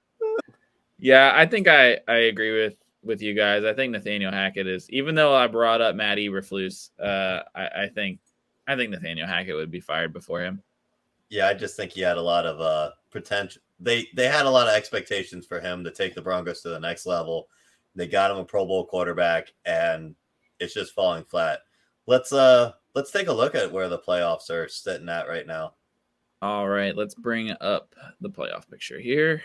Yeah, I think I agree with you guys. I think Nathaniel Hackett is, even though I brought up Matt Eberflus, I think Nathaniel Hackett would be fired before him. Yeah, I just think he had a lot of potential. They had a lot of expectations for him to take the Broncos to the next level. They got him a Pro Bowl quarterback, and it's just falling flat. Let's take a look at where the playoffs are sitting at right now. All right, let's bring up the playoff picture here.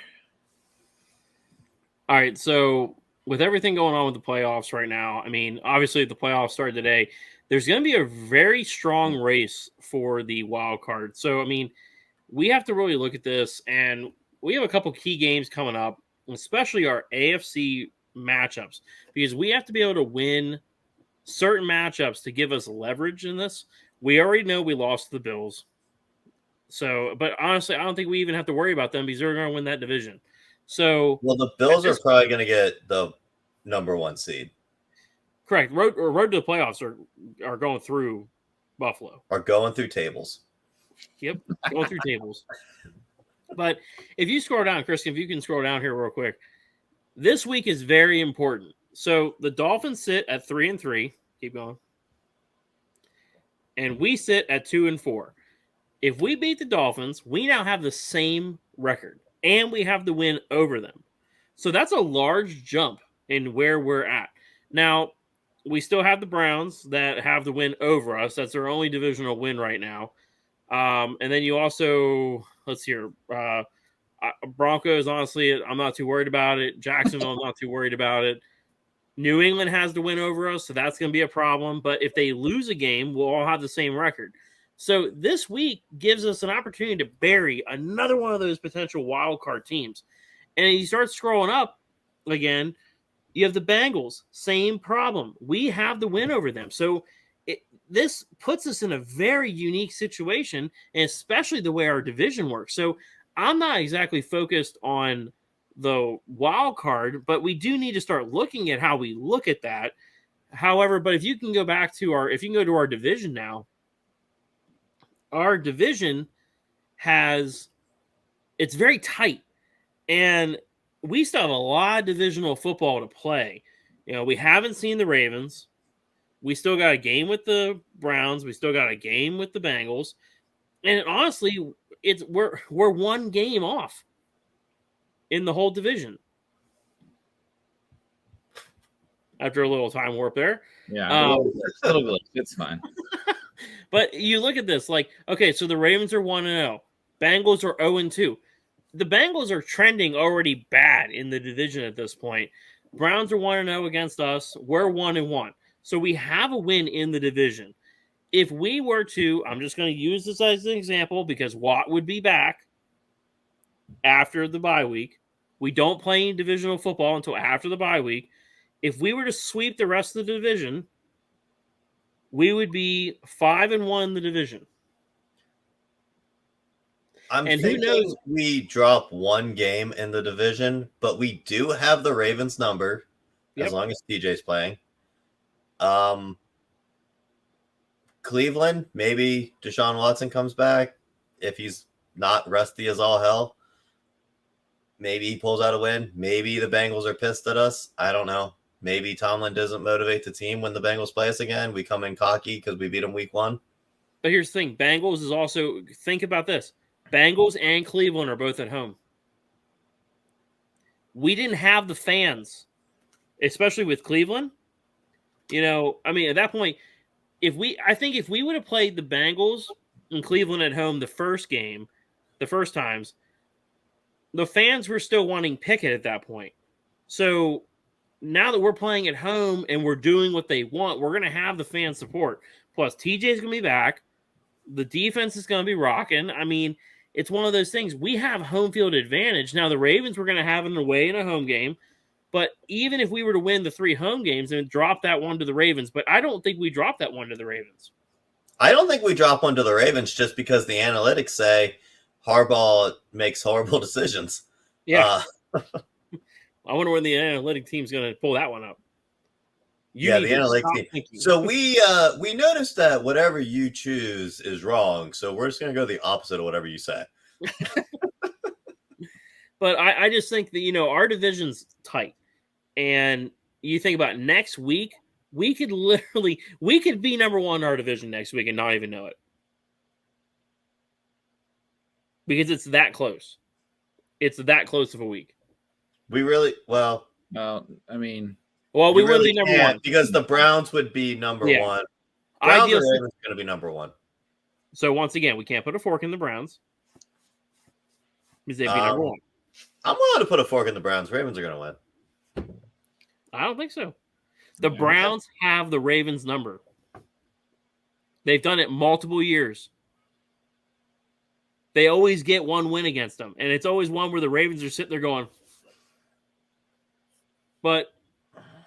All right, so with everything going on with the playoffs right now, I mean, obviously the playoffs started today. There's going to be a very strong race for the wild card. So, I mean, we have to really look at this, and we have a couple key games coming up, especially our AFC matchups, because we have to be able to win certain matchups to give us leverage in this. We already know we lost to the Bills. So, but honestly, I don't think we even have to worry about them because they're going to win that division. So, well, the Bills are probably going to get the number 1 seed. Correct. Road to the playoffs are going through Buffalo. Are going through tables. Yep, going through tables. But if you scroll down, Kristen, if you can scroll down here real quick, this week is very important. So the Dolphins sit at 3-3. Keep going. And we sit at 2-4. If we beat the Dolphins, we now have the same record, and we have the win over them. So that's a large jump in where we're at. Now, we still have the Browns that have the win over us. That's their only divisional win right now. And then you also, let's hear, Broncos, honestly, I'm not too worried about it. Jacksonville, I'm not too worried about it. New England has the win over us, so that's going to be a problem. But if they lose a game, we'll all have the same record. So this week gives us an opportunity to bury another one of those potential wild card teams. And you start scrolling up again, you have the Bengals, same problem. We have the win over them. So this puts us in a very unique situation, and especially the way our division works. So I'm not exactly focused on the wild card, but we do need to start looking at how we look at that. However, but if you can go to our division now, our division it's very tight, and we still have a lot of divisional football to play. You know, we haven't seen the Ravens. We still got a game with the Browns. We still got a game with the Bengals. And honestly, we're one game off in the whole division. After a little time warp there. Yeah, it's fine. But you look at this, like, okay, so the Ravens are 1-0. Bengals are 0-2. The Bengals are trending already bad in the division at this point. Browns are 1-0 against us. We're 1-1. So we have a win in the division. If we were to, I'm just going to use this as an example because Watt would be back after the bye week. We don't play any divisional football until after the bye week. If we were to sweep the rest of the division, we would be 5-1 in the division. I'm thinking who knows? We drop one game in the division, but we do have the Ravens number as long as TJ's playing. Cleveland, maybe Deshaun Watson comes back. If he's not rusty as all hell, maybe he pulls out a win. Maybe the Bengals are pissed at us. I don't know. Maybe Tomlin doesn't motivate the team when the Bengals play us again. We come in cocky because we beat them week 1. But here's the thing. Bengals is also, think about this. Bengals and Cleveland are both at home. We didn't have the fans, especially with Cleveland. You know, I mean, at that point, I think if we would have played the Bengals and Cleveland at home the first times, the fans were still wanting Pickett at that point. So now that we're playing at home and we're doing what they want, we're going to have the fan support. Plus, TJ's going to be back. The defense is going to be rocking. I mean, it's one of those things. We have home field advantage. Now, the Ravens we're going to have an away and a home game. But even if we were to win the 3 home games and drop that one to the Ravens, but I don't think we drop that one to the Ravens. I don't think we drop one to the Ravens just because the analytics say Harbaugh makes horrible decisions. Yeah. I wonder when the analytic team's going to pull that one up. You yeah, need the to analytics stop team. thinking. So we noticed that whatever you choose is wrong. So we're just going to go the opposite of whatever you say. But I just think that, our division's tight. And you think about next week, we could be number one in our division next week and not even know it. Because it's that close. It's that close of a week. We really, well, I mean, we you wouldn't really be number can't one. because the Browns would be number Yeah. one. Browns Ideal. or Ravens going to be number one. So once again, we can't put a fork in the Browns because they'd be number one. I'm willing to put a fork in the Browns. Ravens are going to win. I don't think so. The Browns have the Ravens number. They've done it multiple years. They always get one win against them, and it's always one where the Ravens are sitting there going. But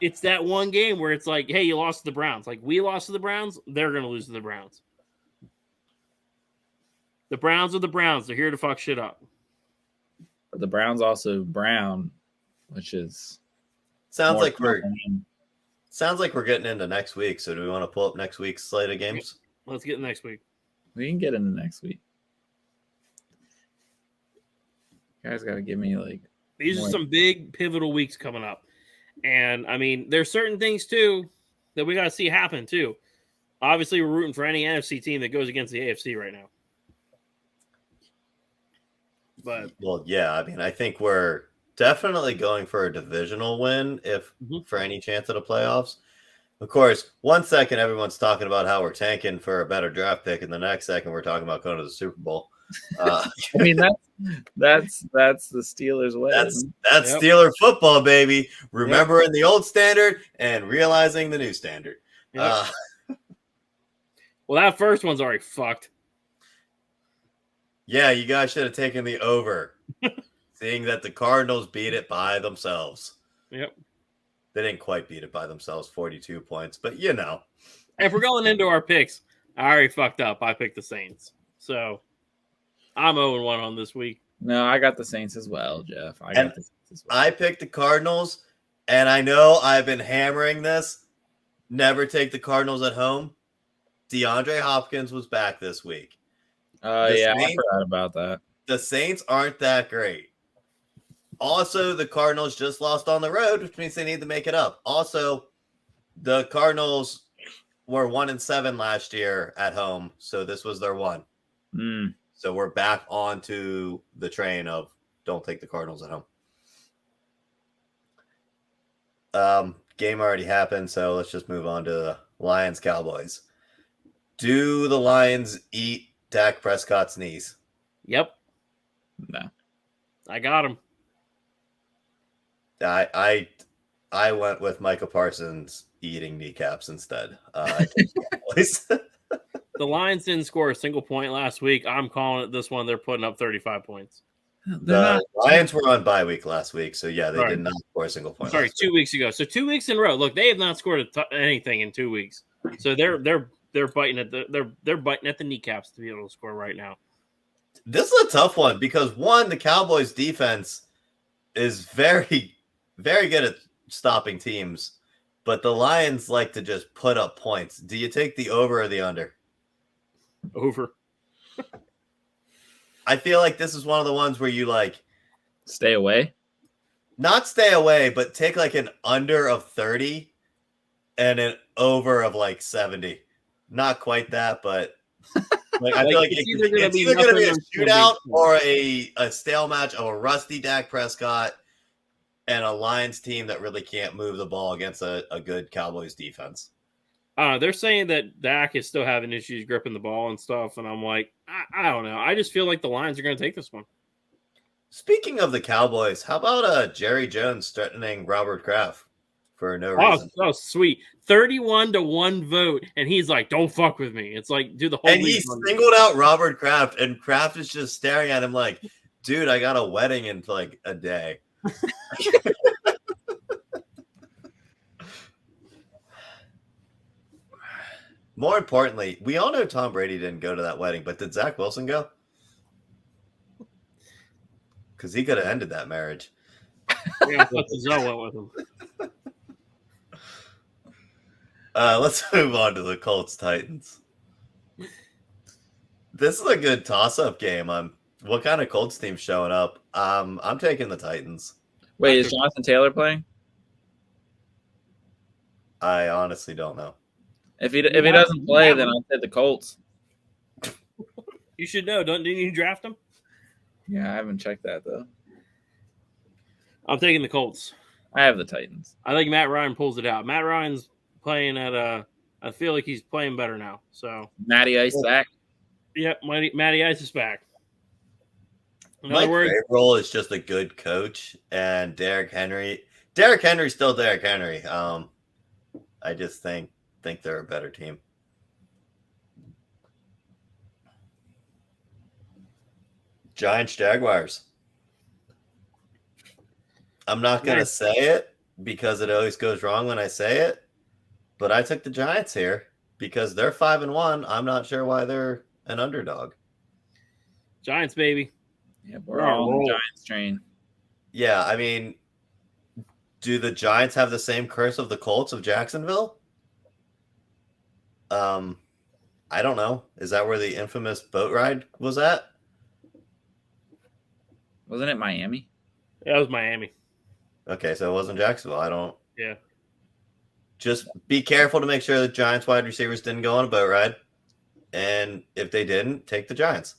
it's that one game where it's like, hey, you lost to the Browns. Like, we lost to the Browns, they're going to lose to the Browns. The Browns are the Browns. They're here to fuck shit up. But the Browns also brown, which is sounds like we're getting into next week. So do we want to pull up next week's slate of games? Let's get next week. We can get into next week. You guys got to give me like these are some big pivotal weeks coming up. And I mean, there's certain things too that we got to see happen too. Obviously, we're rooting for any NFC team that goes against the AFC right now. But well, yeah, I mean, I think we're definitely going for a divisional win if for any chance at the playoffs. Of course, 1 second everyone's talking about how we're tanking for a better draft pick, and the next second we're talking about going to the Super Bowl. I mean, that's the Steelers' way. That's Steeler football, baby. Remembering the old standard and realizing the new standard. Well, that first one's already fucked. Yeah, you guys should have taken the over, seeing that the Cardinals beat it by themselves. Yep. They didn't quite beat it by themselves, 42 points, but If we're going into our picks, I already fucked up. I picked the Saints. So I'm 0-1 on this week. No, I got the Saints as well, Jeff. I picked the Cardinals, and I know I've been hammering this. Never take the Cardinals at home. DeAndre Hopkins was back this week. I forgot about that. The Saints aren't that great. Also, the Cardinals just lost on the road, which means they need to make it up. Also, the Cardinals were 1-7 last year at home, so this was their one. So we're back onto the train of don't take the Cardinals at home. Game already happened, so let's just move on to the Lions-Cowboys. Do the Lions eat Dak Prescott's knees? Yep. No. I got him. I went with Micah Parsons eating kneecaps instead. The Lions didn't score a single point last week. I'm calling it this one. They're putting up 35 points. The Lions were on bye week last week, so yeah, they did not score a single point. Sorry, 2 weeks ago. So 2 weeks in a row. Look, they have not scored anything in 2 weeks. So they're biting at they're biting at the kneecaps to be able to score right now. This is a tough one because one, the Cowboys defense is very, very good at stopping teams, but the Lions like to just put up points. Do you take the over or the under? Over. I feel like this is one of the ones where you like stay away. Not stay away, but take like an under of 30 and an over of like 70. Not quite that, but like I feel like it's either going to be a shootout or a stale match of a rusty Dak Prescott and a Lions team that really can't move the ball against a good Cowboys defense. They're saying that Dak is still having issues gripping the ball and stuff, and I'm like, I don't know. I just feel like the Lions are going to take this one. Speaking of the Cowboys, how about Jerry Jones threatening Robert Kraft for no reason? Oh, sweet. 31-1 vote, and he's like, don't fuck with me. It's like, dude, the whole and he singled out Robert Kraft, and Kraft is just staring at him like, dude, I got a wedding in like a day. More importantly, we all know Tom Brady didn't go to that wedding, but did Zach Wilson go? Because he could have ended that marriage. Yeah, I thought Giselle went with him. Let's move on to the Colts Titans. This is a good toss-up game. What kind of Colts team showing up? I'm taking the Titans. Wait, is Jonathan Taylor playing? I honestly don't know. If he doesn't play, then I'll take the Colts. You should know. Didn't you draft him? Yeah, I haven't checked that though. I'm taking the Colts. I have the Titans. I think Matt Ryan pulls it out. Matt Ryan's playing at I feel like he's playing better now. So Matty Ice back. Yep, Matty Ice is back. In Mike other words, Vrabel is just a good coach, and Derrick Henry's still Derrick Henry. I just think they're a better team. Giants Jaguars. I'm not going to say it because it always goes wrong when I say it, but I took the Giants here because they're 5-1. I'm not sure why they're an underdog. Giants, baby. Yeah, we're all on the Giants train. Yeah, I mean, do the Giants have the same curse of the Colts of Jacksonville? I don't know. Is that where the infamous boat ride was at? Wasn't it Miami? Yeah, it was Miami. Okay, so it wasn't Jacksonville. Yeah. Just be careful to make sure the Giants wide receivers didn't go on a boat ride. And if they didn't, take the Giants.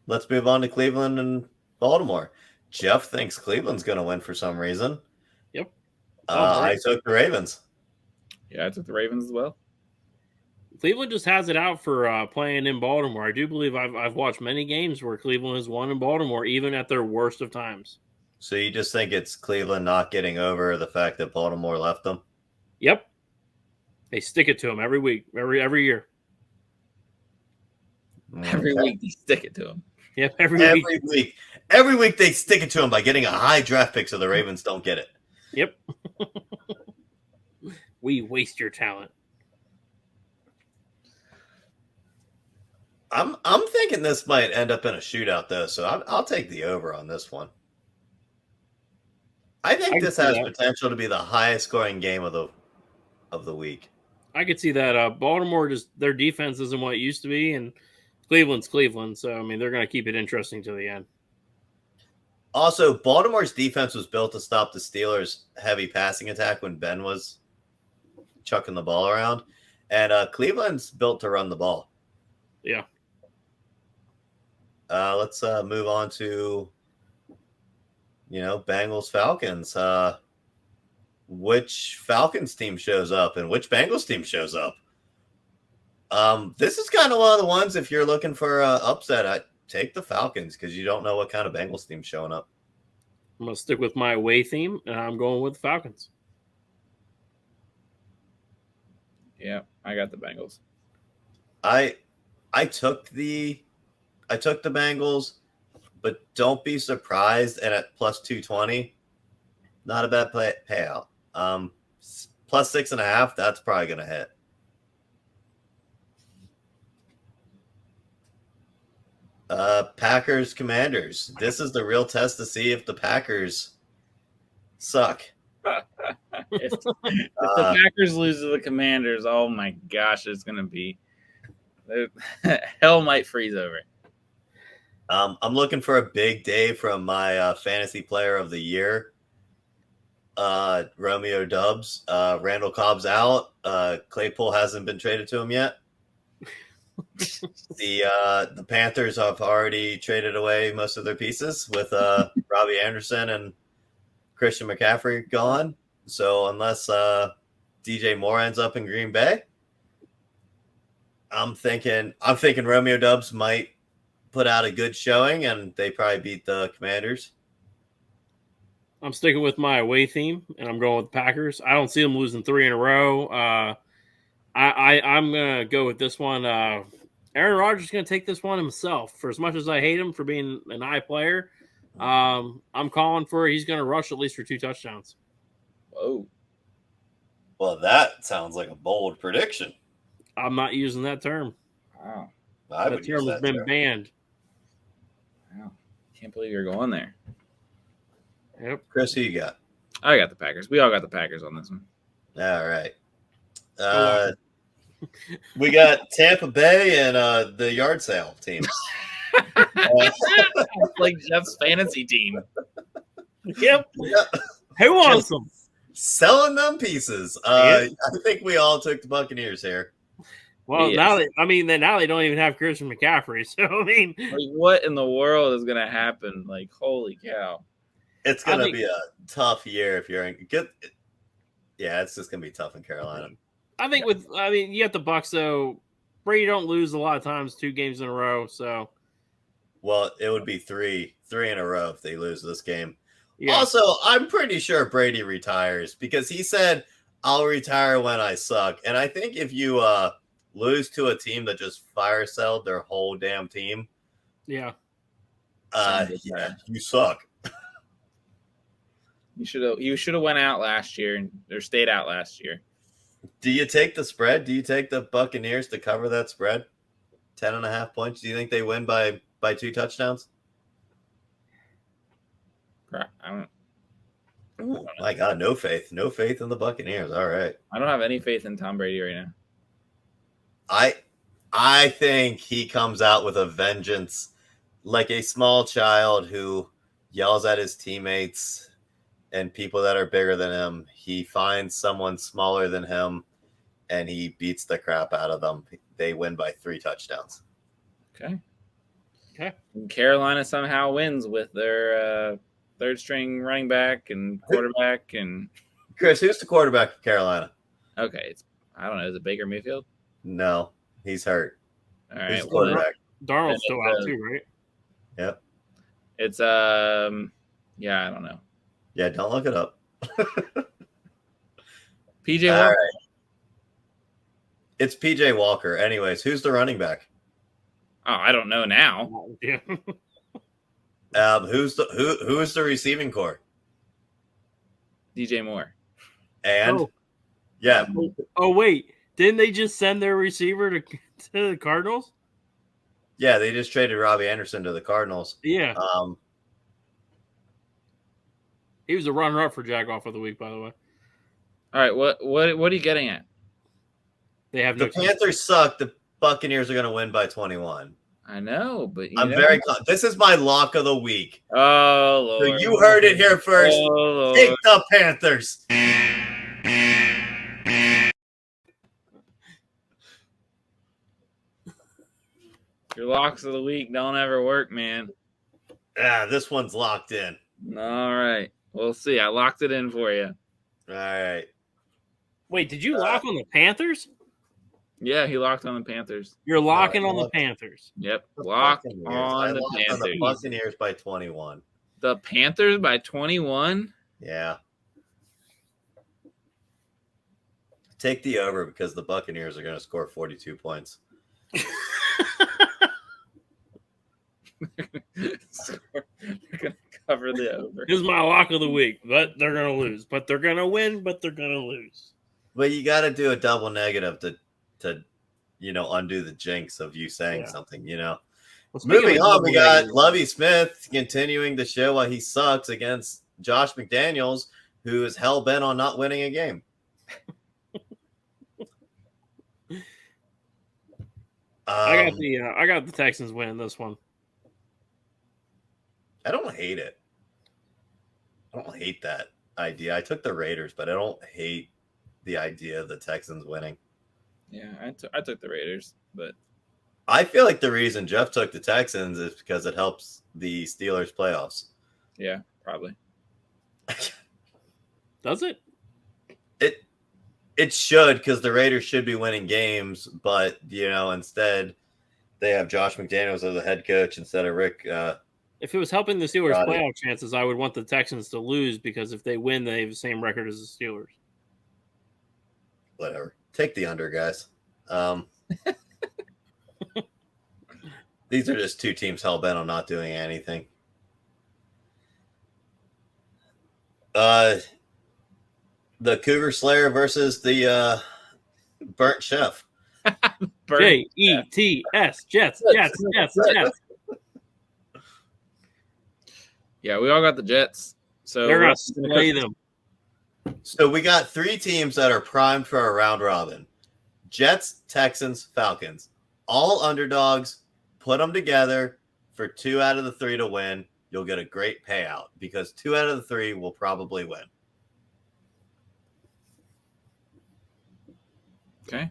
Let's move on to Cleveland and Baltimore. Jeff thinks Cleveland's going to win for some reason. Yep. I took the Ravens. Yeah, I took the Ravens as well. Cleveland just has it out for playing in Baltimore. I do believe I've watched many games where Cleveland has won in Baltimore, even at their worst of times. So you just think it's Cleveland not getting over the fact that Baltimore left them? Yep. They stick it to them every week, every year. Every week they stick it to them. Yep, every week. Every week they stick it to them by getting a high draft pick so the Ravens don't get it. Yep. We waste your talent. I'm thinking this might end up in a shootout though, so I'll take the over on this one. I think this has potential to be the highest scoring game of the week. I could see that. Baltimore, just their defense isn't what it used to be, and Cleveland's Cleveland. So I mean, they're going to keep it interesting to the end. Also, Baltimore's defense was built to stop the Steelers' heavy passing attack when Ben was chucking the ball around, and Cleveland's built to run the ball. Yeah. Let's move on to, Bengals Falcons. Which Falcons team shows up and which Bengals team shows up? This is kind of one of the ones, if you're looking for an upset, I take the Falcons because you don't know what kind of Bengals team's showing up. I'm going to stick with my away theme, and I'm going with the Falcons. Yeah, I got the Bengals. I took the Bengals, but don't be surprised. And at plus 220, not a bad payout. Plus 6.5, that's probably going to hit. Packers Commanders. This is the real test to see if the Packers suck. If the Packers lose to the Commanders, oh my gosh, it's going to be hell might freeze over. I'm looking for a big day from my fantasy player of the year, Romeo Dubs. Randall Cobb's out. Claypool hasn't been traded to him yet. The Panthers have already traded away most of their pieces with Robbie Anderson and Christian McCaffrey gone. So unless DJ Moore ends up in Green Bay, I'm thinking Romeo Dubs might put out a good showing and they probably beat the Commanders. I'm sticking with my away theme, and I'm going with the Packers. I don't see them losing 3 in a row. I'm going to go with this one. Aaron Rodgers is going to take this one himself. For as much as I hate him for being an eye player, I'm calling for he's going to rush at least for 2 touchdowns. Whoa. Well, that sounds like a bold prediction. I'm not using that term. Wow. I That would use term has that been term. banned. Wow. Can't believe you're going there. Yep. Chris, who you got? I got the Packers. We all got the Packers on this one. All right. Go We got Tampa Bay and the yard sale teams. Like Jeff's fantasy team. Yep. Who wants them? Selling them pieces. I think we all took the Buccaneers here. Well, Yes. now they don't even have Christian McCaffrey. So I mean, Like, what in the world is gonna happen? Like, holy cow! It's going to be a tough year if you're in good. Yeah, it's just going to be tough in Carolina. I think you got the Bucs though. Brady don't lose a lot of times 2 games in a row. So, well, it would be three in a row if they lose this game. yeah. Also, I'm pretty sure Brady retires because he said, "I'll retire when I suck." And I think if you lose to a team that just fire sold their whole damn team, Yeah. You suck. You should have went out last year or stayed out last year. Do you take the spread? Do you take the Buccaneers to cover that spread? 10.5 points. Do you think they win by 2 touchdowns? I don't. Oh my God, no faith in the Buccaneers. All right, I don't have any faith in Tom Brady right now. I think he comes out with a vengeance, like a small child who yells at his teammates and people that are bigger than him. He finds someone smaller than him, and he beats the crap out of them. They win by 3 touchdowns. Okay. And Carolina somehow wins with their third string running back and quarterback and Chris, who's the quarterback for Carolina? okay, I don't know. Is it Baker Mayfield? No, he's hurt. All right, Who's the quarterback? Darnold's still out too, right? Yep. It's I don't know. Yeah, don't look it up. PJ All Walker. right. It's PJ Walker. Anyways, who's the running back? Oh, I don't know now. Yeah. Who is the receiving core? DJ Moore. And Oh. yeah, Oh wait, didn't they just send their receiver to the Cardinals? yeah, they just traded Robbie Anderson to the Cardinals. Yeah. He was a runner-up for Jagoff of the week, by the way. All right, what are you getting at? They have The Panthers suck. The Buccaneers are going to win by 21. I know, but I'm very. This is my lock of the week. Oh Lord! So you heard it here first. Oh, Take the Panthers. Your locks of the week don't ever work, man. This one's locked in. All right, we'll see. I locked it in for you. All right. Wait, did you lock on the Panthers? Yeah, he locked on the Panthers. You're locking on the Panthers. Yep, locked Buccaneers. on the Panthers. On the Buccaneers by 21. The Panthers by 21. Yeah. Take the over because the Buccaneers are going to score 42 points. They're gonna cover the over. This is my lock of the week, but they're gonna lose. But they're gonna win, but they're gonna lose. But you got to do a double negative to undo the jinx of you saying something. Well, Moving on, we got Lovie Smith continuing the show while he sucks against Josh McDaniels, who is hell bent on not winning a game. I got the Texans winning this one. I don't hate it. I don't hate that idea. I took the Raiders, but I don't hate the idea of the Texans winning. Yeah, I took the Raiders, but I feel like the reason Jeff took the Texans is because it helps the Steelers playoffs. yeah, probably. Does it? It should, because the Raiders should be winning games, but instead they have Josh McDaniels as the head coach instead of Rick. If it was helping the Steelers' Got it. playoff chances, I would want the Texans to lose because if they win, they have the same record as the Steelers. Whatever. Take the under, guys. These are just 2 teams hell bent on not doing anything. The Cougar Slayer versus the Burnt Chef. Jets, Jets. Yeah, we all got the Jets. So They're going to slay them. So we got 3 teams that are primed for a round robin. Jets, Texans, Falcons. All underdogs. Put them together for 2 out of the 3 to win. You'll get a great payout because 2 out of the 3 will probably win. Okay.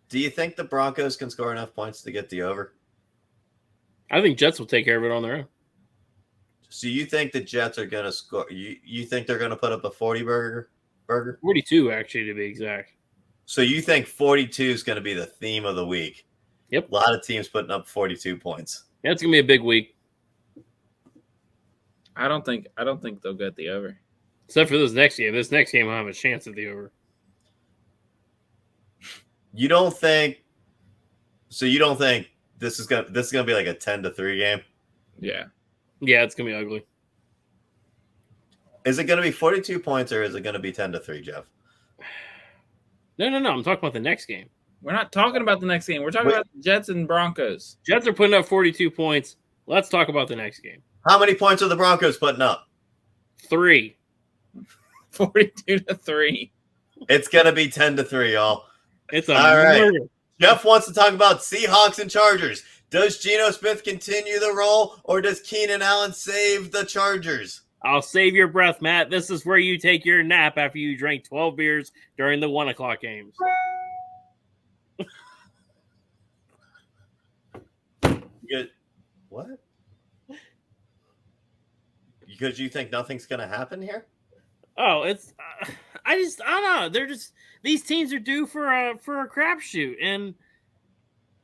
Do you think the Broncos can score enough points to get the over? I think Jets will take care of it on their own. So you think the Jets are going to score? You think they're going to put up a 40 burger? 42, actually, to be exact. So you think 42 is going to be the theme of the week? Yep. A lot of teams putting up 42 points. Yeah, it's going to be a big week. I don't think they'll get the over. Except for this next game. This next game will have a chance at the over. You don't think this is gonna be like a 10-3 game? Yeah. Yeah, it's gonna be ugly. Is it gonna be 42 points or is it gonna be 10-3, Jeff? No. I'm talking about the next game. We're not talking about the next game. We're talking about the Jets and Broncos. Jets are putting up 42 points. Let's talk about the next game. How many points are the Broncos putting up? 3. 42-3. It's gonna be 10-3, y'all. It's a all right. murder. Jeff wants to talk about Seahawks and Chargers. Does Geno Smith continue the role or does Keenan Allen save the Chargers? I'll save your breath, Matt. This is where you take your nap after you drink 12 beers during the 1 o'clock games. What? Because you think nothing's going to happen here? Oh, it's I don't know. They're just these teams are due for a crapshoot, and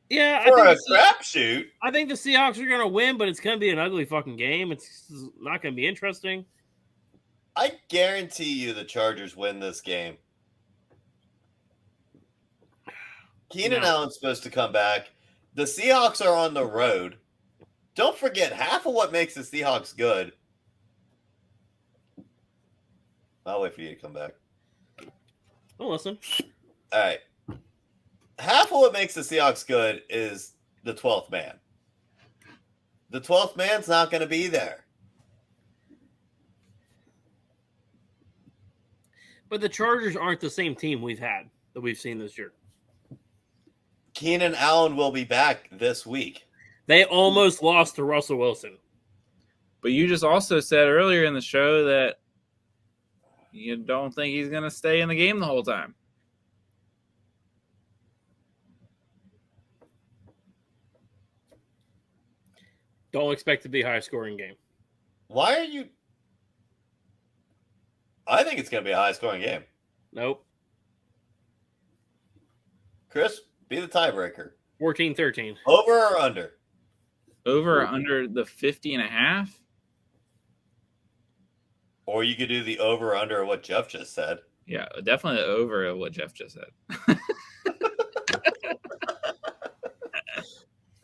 yeah, crapshoot. I think the Seahawks are going to win, but it's going to be an ugly fucking game. It's not going to be interesting. I guarantee you the Chargers win this game. Keenan Allen's supposed to come back. The Seahawks are on the road. Don't forget, half of what makes the Seahawks good. I'll wait for you to come back. Oh, listen. All right. Half of what makes the Seahawks good is the 12th man. The 12th man's not going to be there. But the Chargers aren't the same team that we've seen this year. Keenan Allen will be back this week. They almost lost to Russell Wilson. But you just also said earlier in the show that you don't think he's going to stay in the game the whole time. Don't expect to be a high-scoring game. Why are you... I think it's going to be a high-scoring game. Nope. Chris, be the tiebreaker. 14-13. Over or under? Over or under the 50.5? Or you could do the over or under what Jeff just said. Yeah, definitely over what Jeff just said.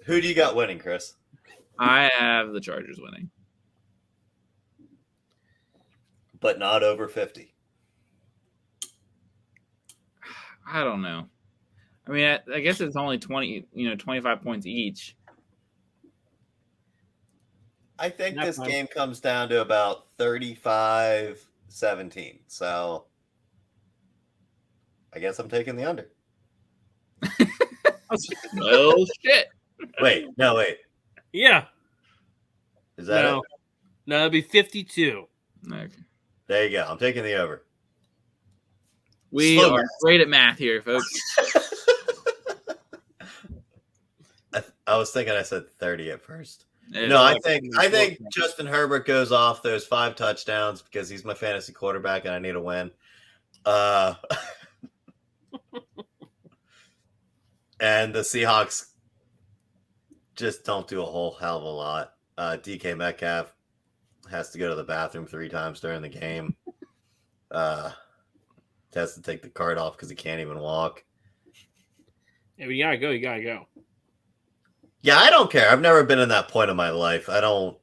Who do you got winning, Chris? I have the Chargers winning. But not over 50. I don't know. I mean, I guess it's only 25 points each. I think this game comes down to about 35-17. So I guess I'm taking the under. Oh, shit. Wait. Yeah. Is that it? No, it'd be 52. Okay. There you go. I'm taking the over. We are great at math here, folks. I was thinking I said 30 at first. No, I think Justin Herbert goes off those 5 touchdowns because he's my fantasy quarterback and I need a win. And the Seahawks just don't do a whole hell of a lot. DK Metcalf has to go to the bathroom 3 times during the game. Has to take the cart off because he can't even walk. Yeah, but you gotta go. Yeah, I don't care. I've never been in that point in my life. I don't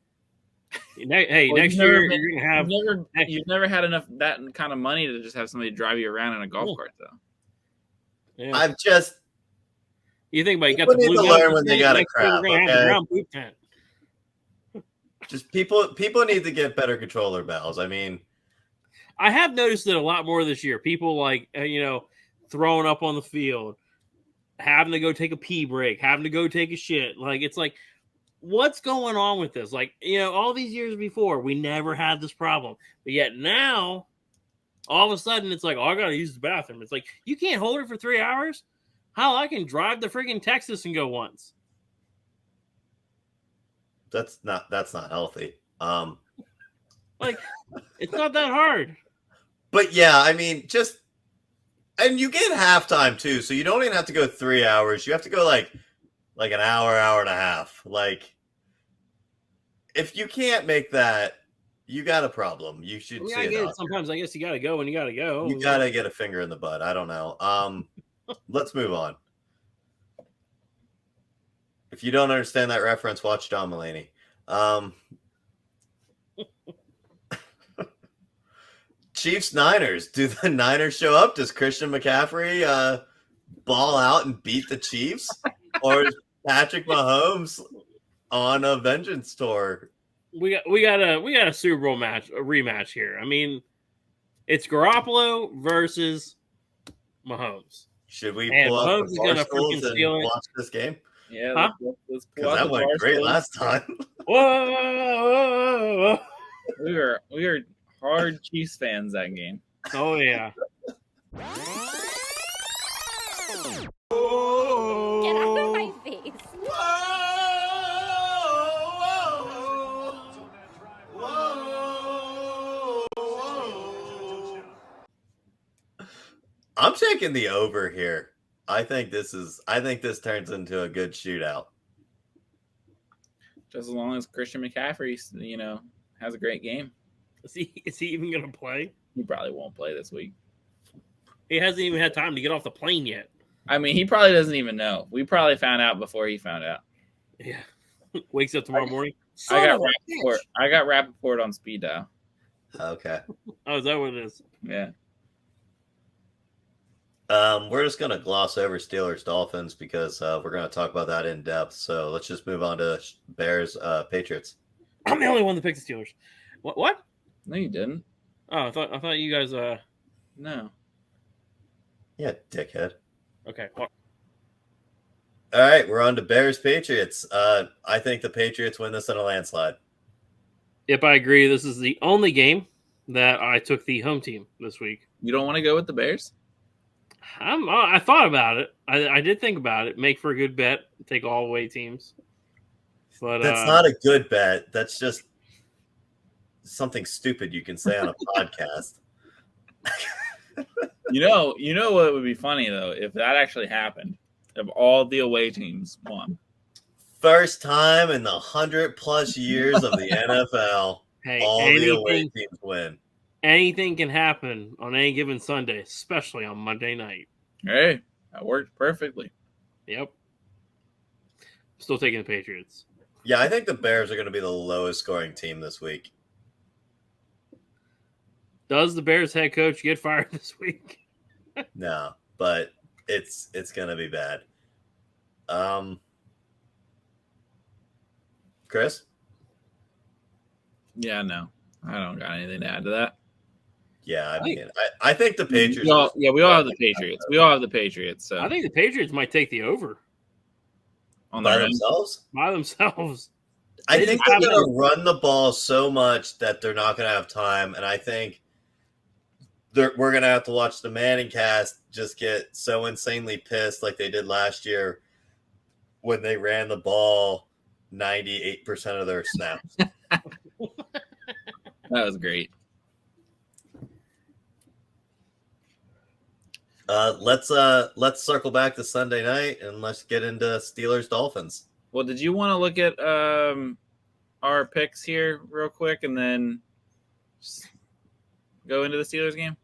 Hey, Well, next year you're gonna have. You've never had enough that kind of money to just have somebody drive you around in a golf cart, though. Yeah. I've just. You think about you got People the need blue to mountain learn when they tent, got a next year crap. we're gonna have the Okay, brown boot tent. just people need to get better controller bells. I mean, I have noticed it a lot more this year. People throwing up on the field, having to go take a pee break, having to go take a shit. Like it's like, what's going on with this? Like, all these years before, we never had this problem. But yet now, all of a sudden, it's like, oh, I got to use the bathroom. It's like, you can't hold it for 3 hours? How I can drive to friggin' Texas and go once. that's not healthy. Like, it's not that hard. But yeah, I mean, and you get halftime too, so you don't even have to go 3 hours. You have to go like an hour and a half. Like, if you can't make that, you got a problem. You should see I it. get it. Sometimes I guess you got to go when you got to go. You got to get a finger in the butt. I don't know. Let's move on. If you don't understand that reference, watch John Mulaney. Chiefs Niners. Do the Niners show up? Does Christian McCaffrey ball out and beat the Chiefs, or is Patrick Mahomes on a vengeance tour? We got a Super Bowl match, a rematch here. I mean, it's Garoppolo versus Mahomes. Should we And pull up Mahomes the is gonna barstools freaking and steal it. watch this game? Yeah, Huh? let's pull Because out that the went great Barstools. last time. Whoa! We were hard Chiefs fans that game. Oh yeah. Get out of my face. I'm taking the over here. I think this turns into a good shootout. Just as long as Christian McCaffrey, has a great game. Is he even gonna play? He probably won't play this week. He hasn't even had time to get off the plane yet. I mean, he probably doesn't even know. We probably found out before he found out. Yeah. Wakes up tomorrow morning. I got Rappaport on speed dial. Okay. Oh, is that what it is? Yeah. We're just gonna gloss over Steelers Dolphins because we're gonna talk about that in depth. So let's just move on to Bears Patriots. I'm the only one that picked the Steelers. What? No, you didn't. Oh, I thought you guys. No. Yeah, dickhead. Okay. Well, all right, we're on to Bears Patriots. I think the Patriots win this in a landslide. Yep, I agree. This is the only game that I took the home team this week. You don't want to go with the Bears? I thought about it. I did think about it. Make for a good bet. Take all away teams. But that's not a good bet. That's just something stupid you can say on a podcast. You know what would be funny though if that actually happened. If all the away teams won. First time in the 100+ years of the NFL, hey, all the away teams win. Anything can happen on any given Sunday, especially on Monday night. Hey, that worked perfectly. Yep. Still taking the Patriots. Yeah, I think the Bears are going to be the lowest scoring team this week. Does the Bears head coach get fired this week? No, but it's going to be bad. Chris? Yeah, no. I don't got anything to add to that. Yeah, I think the Patriots. We all have the Patriots. We all have the Patriots. So I think the Patriots might take the over on by their themselves. By themselves. I think they're going to run the ball so much that they're not going to have time, and I think we're going to have to watch the Manning cast just get so insanely pissed like they did last year when they ran the ball 98% of their snaps. That was great. Let's circle back to Sunday night and let's get into Steelers Dolphins. Well, did you want to look at our picks here real quick and then just go into the Steelers game?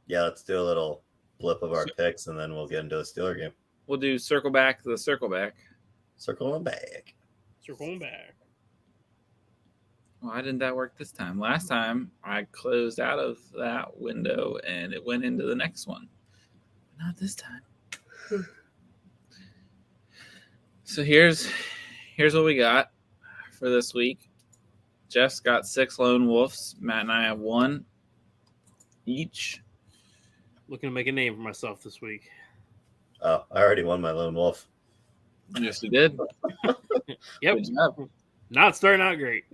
Yeah, let's do a little blip of our picks and then we'll get into the Steeler game. We'll do circle back. Circling back. Circling back. Why didn't that work this time? Last time I closed out of that window and it went into the next one. Not this time. So here's what we got for this week. Jeff's got 6 lone wolves. Matt and I have 1 each. Looking to make a name for myself this week. Oh, I already won my lone wolf. Yes, we did. Yep. Good job. Not starting out great.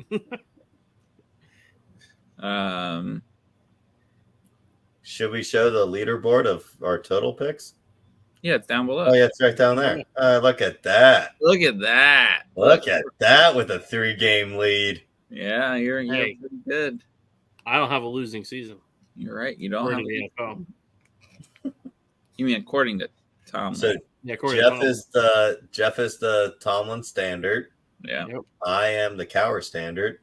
Should we show the leaderboard of our total picks? Yeah, it's down below. Oh, yeah, it's right down there. Look at that. Look at that. Look at that with a 3-game lead. Yeah, you're pretty good. I don't have a losing season. You're right. You don't have the NFL. You mean according to Tom? So Yeah, Jeff is the Tomlin standard. Yeah. Yep. I am the Cowher standard.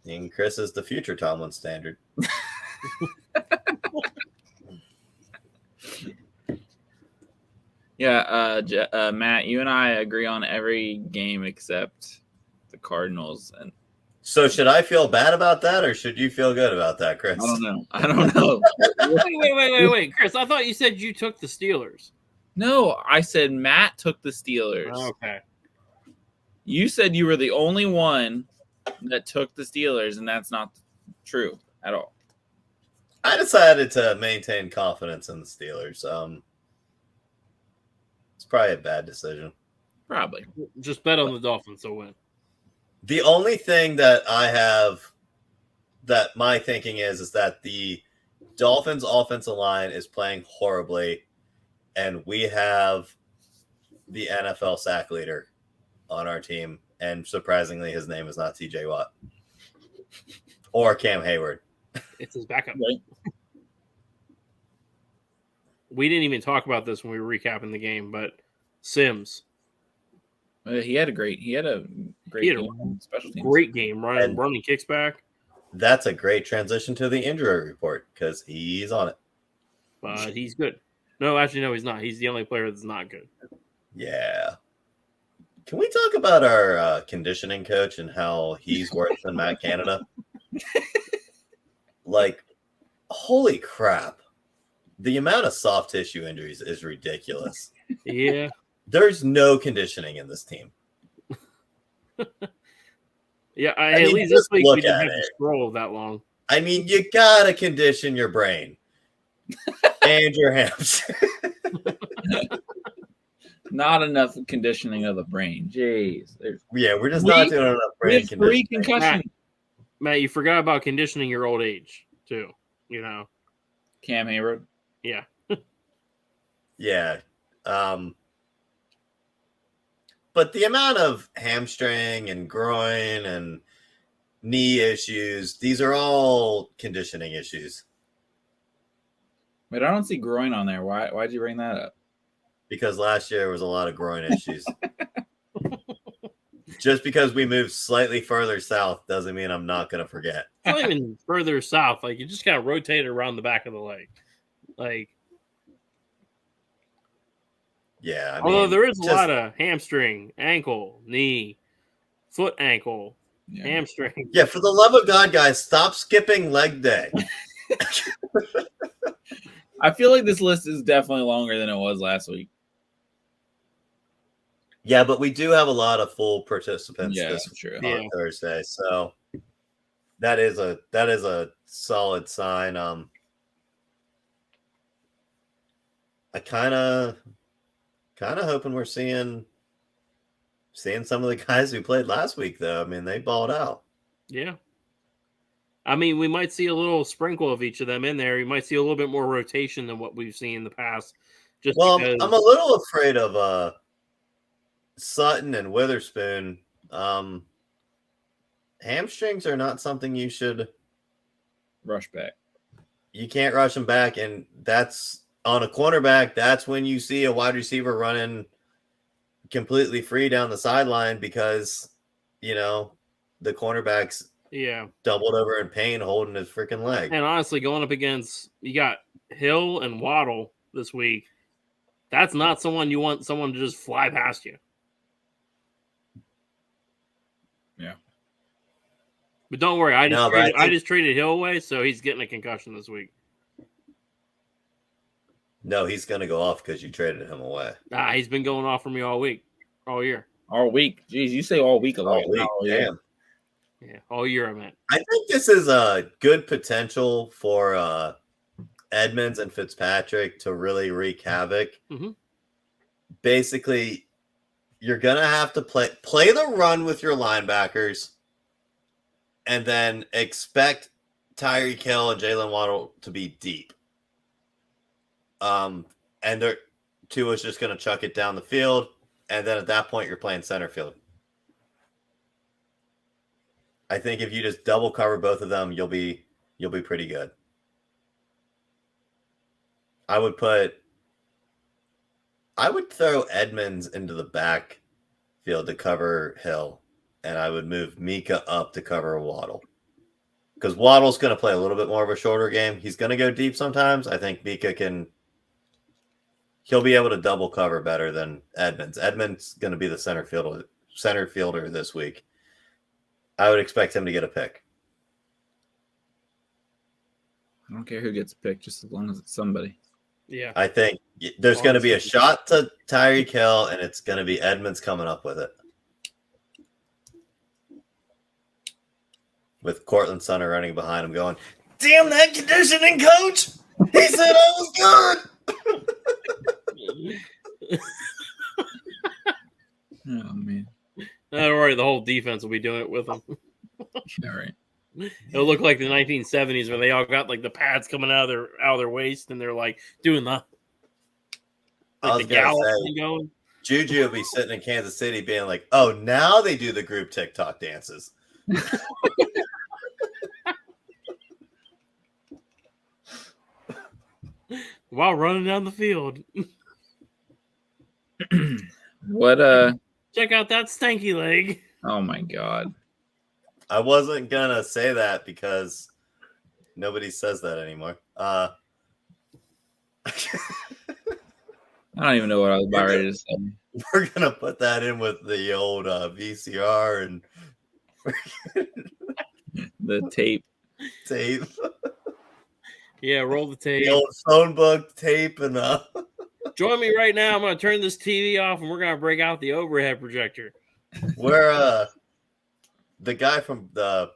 And Chris is the future Tomlin standard. Yeah, Matt, you and I agree on every game except the Cardinals. And so should I feel bad about that, or should you feel good about that, Chris? I don't know. Wait, Chris. I thought you said you took the Steelers. No, I said Matt took the Steelers. Okay. You said you were the only one that took the Steelers, and that's not true at all. I decided to maintain confidence in the Steelers. It's probably a bad decision. Probably. Just bet on the Dolphins to win. The only thing that I have that my thinking is that the Dolphins' offensive line is playing horribly, and we have the NFL sack leader on our team, and surprisingly, his name is not TJ Watt or Cam Hayward. It's his backup. Right. We didn't even talk about this when we were recapping the game, but Sims. He had a great game on special teams. Great game, running kicks back. That's a great transition to the injury report because he's on it. But he's good. No, actually, no, he's not. He's the only player that's not good. Yeah. Can we talk about our conditioning coach and how he's worse than Matt Canada? Like, holy crap. The amount of soft tissue injuries is ridiculous. Yeah. There's no conditioning in this team. Yeah, I at mean, least this week look we didn't at have to it. scroll that long. I mean, you gotta condition your brain and your hamstring. Not enough conditioning of the brain. Jeez. Yeah, we're just not doing enough brain Three conditioning. concussions. Matt, you forgot about conditioning your old age, too. You know? Cam Hayward. Yeah. Yeah. But the amount of hamstring and groin and knee issues, these are all conditioning issues. But I don't see groin on there. Why'd you bring that up? Because last year was a lot of groin issues. Just because we moved slightly further south doesn't mean I'm not going to forget. It's not even further south. Like, you just kind of rotate it around the back of the leg. Like, yeah. I although mean, there is a lot of hamstring, ankle, knee, foot, ankle, hamstring. Yeah, for the love of God, guys, stop skipping leg day. I feel like this list is definitely longer than it was last week. Yeah, but we do have a lot of full participants true. on Thursday, so that is a solid sign. I kind of hoping we're seeing some of the guys who played last week, though. I mean, they balled out. Yeah. I mean, we might see a little sprinkle of each of them in there. You might see a little bit more rotation than what we've seen in the past. Just because... I'm a little afraid of Sutton and Witherspoon. Hamstrings are not something you should rush back. You can't rush them back, and that's on a cornerback. That's when you see a wide receiver running completely free down the sideline because, you know, the cornerback's doubled over in pain holding his freaking leg. And honestly, going up against, you got Hill and Waddle this week. That's not someone you want someone to just fly past you. Yeah. But don't worry, I No, just traded Hill away, so he's getting a concussion this week. No, he's going to go off because you traded him away. He's been going off for me all week, all year. All week. Jeez, you say all week a lot. All week, damn. Yeah, all year I meant. I think this is a good potential for Edmonds and Fitzpatrick to really wreak havoc. Mm-hmm. Basically, you're going to have to play the run with your linebackers and then expect Tyreek Hill and Jalen Waddle to be deep. And Tua's just going to chuck it down the field, and then at that point, you're playing center field. I think if you just double cover both of them, you'll be pretty good. I would throw Edmonds into the backfield to cover Hill, and I would move Mika up to cover Waddle. Because Waddle's going to play a little bit more of a shorter game. He's going to go deep sometimes. I think Mika he'll be able to double cover better than Edmonds. Edmonds going to be the center fielder this week. I would expect him to get a pick. I don't care who gets picked, just as long as it's somebody. Yeah. I think there's going to be a shot to Tyreek Hill, and it's going to be Edmonds coming up with it. With Cortland Sutton running behind him going, damn that conditioning coach! He said I was good! Oh, man. Don't worry, the whole defense will be doing it with them. All right. It'll look like the 1970s where they all got like the pads coming out of their waist and they're like doing the I was gallop say, going. Juju will be sitting in Kansas City being like, oh, now they do the group TikTok dances. While running down the field. What Check out that stanky leg. Oh my god. I wasn't gonna say that because nobody says that anymore. I don't even know what I was about ready to say. We're gonna put that in with the old VCR and The tape. Yeah, roll the tape. The old phone book tape and Join me right now. I'm going to turn this TV off and we're going to break out the overhead projector. where the guy from the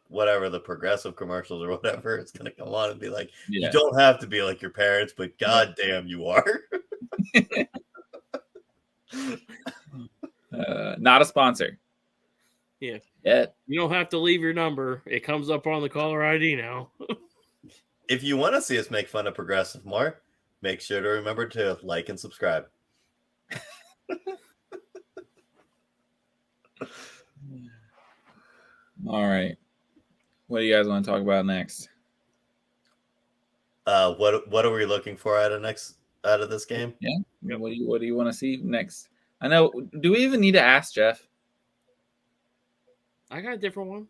progressive commercials or whatever is going to come on and be like, Yeah. you don't have to be like your parents, but goddamn you are. Not a sponsor. Yeah. Yet. You don't have to leave your number. It comes up on the caller ID now. If you want to see us make fun of progressive more, make sure to remember to like and subscribe. All right. What do you guys want to talk about next? What are we looking for out of this game? Yeah. What do you want to see next? I know. Do we even need to ask Jeff? I got a different one.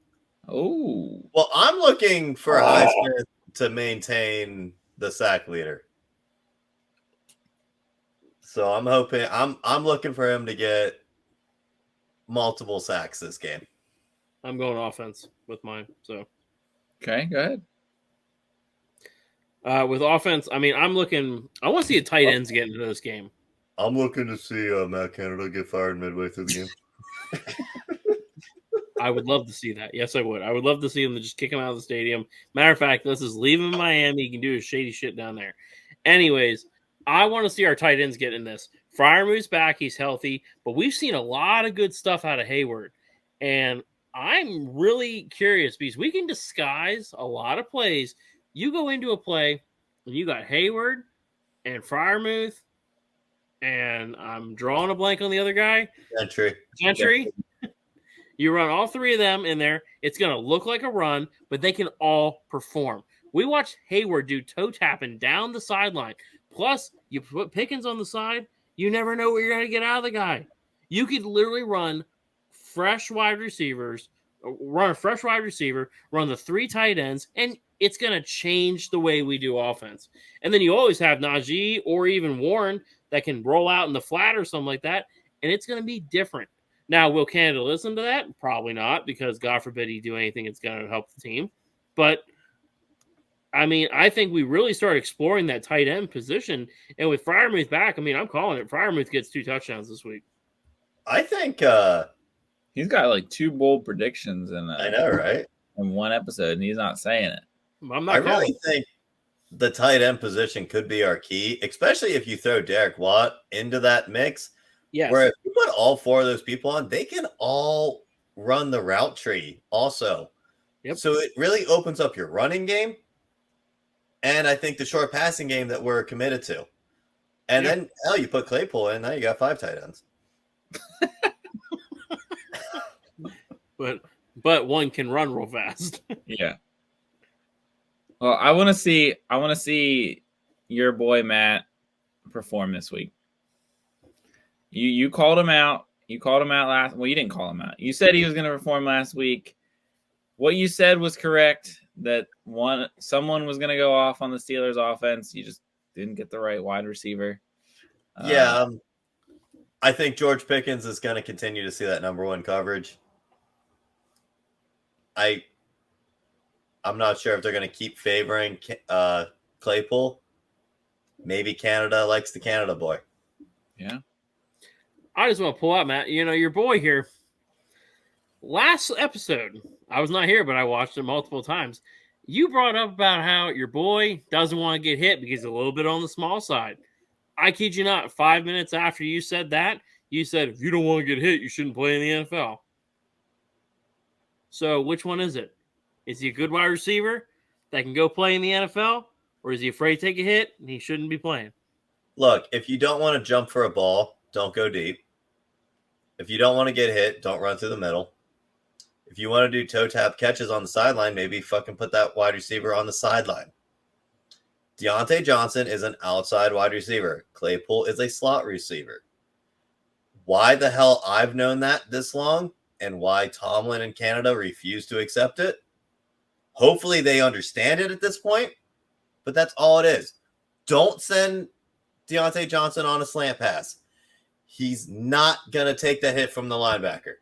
Oh. Well, I'm looking for Highsmith to maintain the sack leader. So I'm hoping I'm looking for him to get multiple sacks this game. I'm going offense with mine. So Okay, go ahead. With offense, I mean, I want to see a tight ends get into this game. I'm looking to see Matt Canada get fired midway through the game. I would love to see that. Yes, I would. I would love to see him to just kick him out of the stadium. Matter of fact, let's just leave him in Miami. He can do his shady shit down there. Anyways, I want to see our tight ends get in this. Freiermuth's back. He's healthy. But we've seen a lot of good stuff out of Hayward. And I'm really curious because we can disguise a lot of plays. You go into a play and you got Hayward and Freiermuth, and I'm drawing a blank on the other guy. Gentry. You run all three of them in there. It's going to look like a run, but they can all perform. We watched Hayward do toe tapping down the sideline. Plus, you put Pickens on the side, you never know what you're going to get out of the guy. You could literally run a fresh wide receiver, run the three tight ends, and it's going to change the way we do offense. And then you always have Najee or even Warren that can roll out in the flat or something like that, and it's going to be different. Now, will Canada listen to that? Probably not, because God forbid he do anything that's going to help the team. But I mean, I think we really start exploring that tight end position. And with Freiermuth back, I mean, I'm calling it. Freiermuth gets 2 touchdowns this week. I think He's got like 2 bold predictions I know, right? in one episode, and he's not saying it. I'm not I calling really think the tight end position could be our key, especially if you throw Derek Watt into that mix. Yes. Where if you put all 4 of those people on, they can all run the route tree also. Yep. So it really opens up your running game. And I think the short passing game that we're committed to. And then, hell, you put Claypool in, now you got 5 tight ends. But one can run real fast. Yeah. Well, I want to see your boy Matt perform this week. You called him out. You called him out last. Well, you didn't call him out. You said he was going to perform last week. What you said was correct. That someone was going to go off on the Steelers' offense. You just didn't get the right wide receiver. I think George Pickens is going to continue to see that number 1 coverage. I'm not sure if they're going to keep favoring Claypool. Maybe Canada likes the Canada boy. Yeah. I just want to pull out, Matt. You know, your boy here. Last episode, I was not here, but I watched it multiple times. You brought up about how your boy doesn't want to get hit because he's a little bit on the small side. I kid you not, 5 minutes after you said that, you said, if you don't want to get hit, you shouldn't play in the NFL. So which one is it? Is he a good wide receiver that can go play in the NFL? Or is he afraid to take a hit and he shouldn't be playing? Look, if you don't want to jump for a ball, don't go deep. If you don't want to get hit, don't run through the middle. If you want to do toe tap catches on the sideline, maybe fucking put that wide receiver on the sideline. Deontay Johnson is an outside wide receiver. Claypool is a slot receiver. Why the hell I've known that this long and why Tomlin and Canada refuse to accept it? Hopefully they understand it at this point, but that's all it is. Don't send Deontay Johnson on a slant pass. He's not going to take the hit from the linebacker.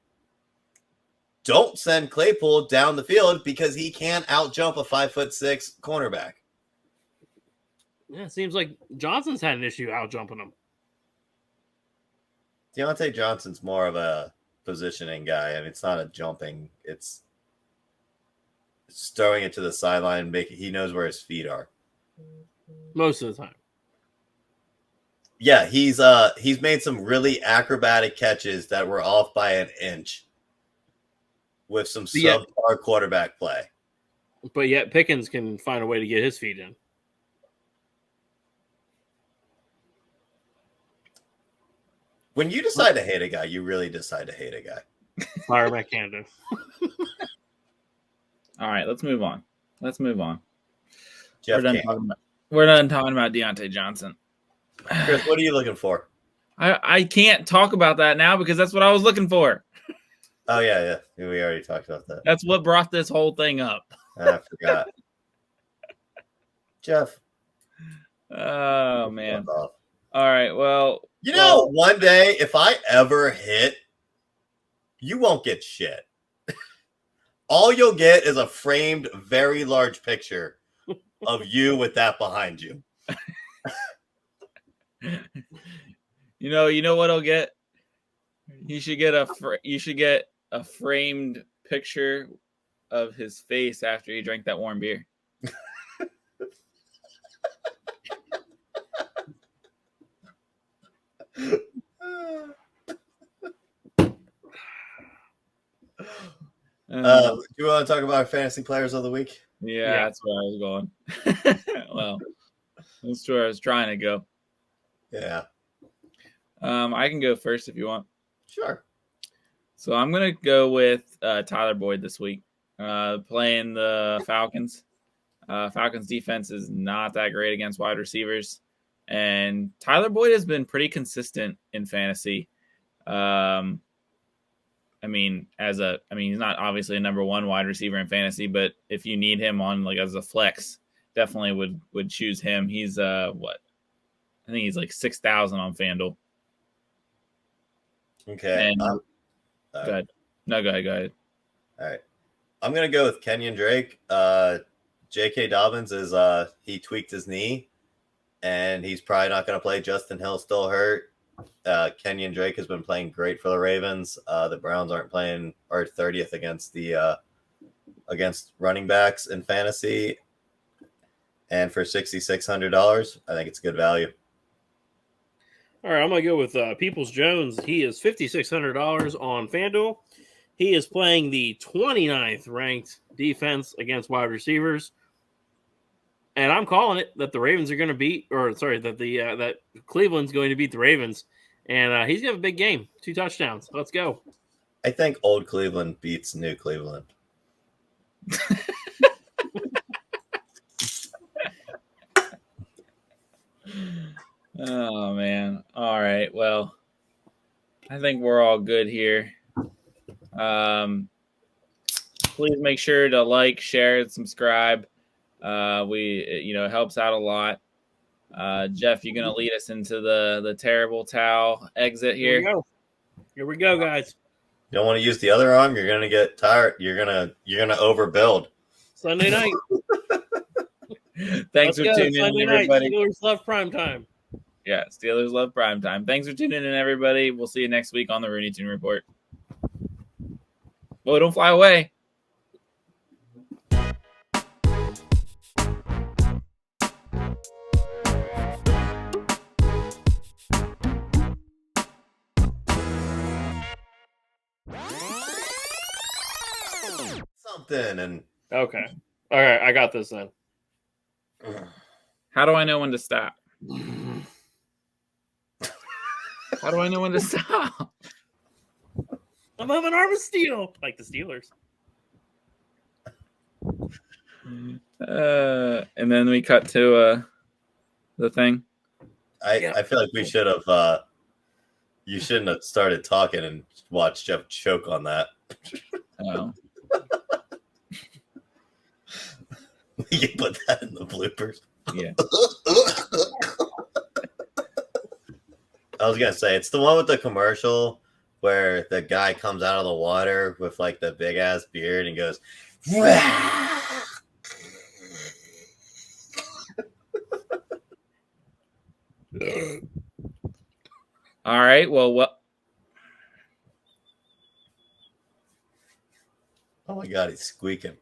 Don't send Claypool down the field because he can't outjump a 5'6" cornerback. Yeah, it seems like Johnson's had an issue outjumping him. Deontay Johnson's more of a positioning guy. I mean, it's not a jumping. It's throwing it to the sideline. He knows where his feet are. Most of the time. Yeah, he's made some really acrobatic catches that were off by an inch with some subpar quarterback play. But yet Pickens can find a way to get his feet in. When you decide to hate a guy, you really decide to hate a guy. Fire back Canada. All right, let's move on. Jeff We're done talking about Deontay Johnson. Chris, what are you looking for? I can't talk about that now because that's what I was looking for. Oh, yeah. We already talked about that. That's what brought this whole thing up. I forgot. Jeff. Oh, man. All right, well. You know, one day, if I ever hit, you won't get shit. All you'll get is a framed, very large picture of you with that behind you. You know what I'll get? You should get a framed picture of his face after he drank that warm beer. Do you want to talk about our fantasy players of the week? Yeah, that's where I was going. Well, that's where I was trying to go. Yeah. I can go first if you want. Sure. So I'm going to go with Tyler Boyd this week, playing the Falcons. Falcons defense is not that great against wide receivers. And Tyler Boyd has been pretty consistent in fantasy. He's not obviously a number one wide receiver in fantasy, but if you need him on as a flex, definitely would choose him. He's I think he's 6,000 on FanDuel. Okay. And Good. No, go ahead. All right. I'm going to go with Kenyon Drake. J.K. Dobbins is he tweaked his knee, and he's probably not going to play. Justin Hill still hurt. Kenyon Drake has been playing great for the Ravens. The Browns aren't playing or 30th against running backs in fantasy. And for $6,600, I think it's good value. All right, I'm going to go with Peoples Jones. He is $5,600 on FanDuel. He is playing the 29th ranked defense against wide receivers. And I'm calling it that the Ravens are going to beat, that Cleveland's going to beat the Ravens. And he's going to have a big game. 2 touchdowns. Let's go. I think old Cleveland beats new Cleveland. Oh, man. All right. Well, I think we're all good here. Please make sure to like, share, and subscribe. It helps out a lot. Jeff, you're gonna lead us into the terrible towel exit here. Here we go, guys. You don't want to use the other arm. You're gonna get tired. You're gonna overbuild. Sunday night. Thanks for tuning in, everybody. Steelers love primetime. Yeah, Steelers love primetime. Thanks for tuning in, everybody. We'll see you next week on the Rooney Toon Report. Boy, don't fly away. Something and Okay. All right, I got this then. How do I know when to stop? How do I know when to stop? I'm of an arm of steel, like the Steelers. And then we cut to the thing. I feel like we should have. You shouldn't have started talking and watched Jeff choke on that. Oh. We can put that in the bloopers. Yeah. I was gonna say it's the one with the commercial where the guy comes out of the water with like the big ass beard and goes. All right. Well, what? Oh my god, he's squeaking.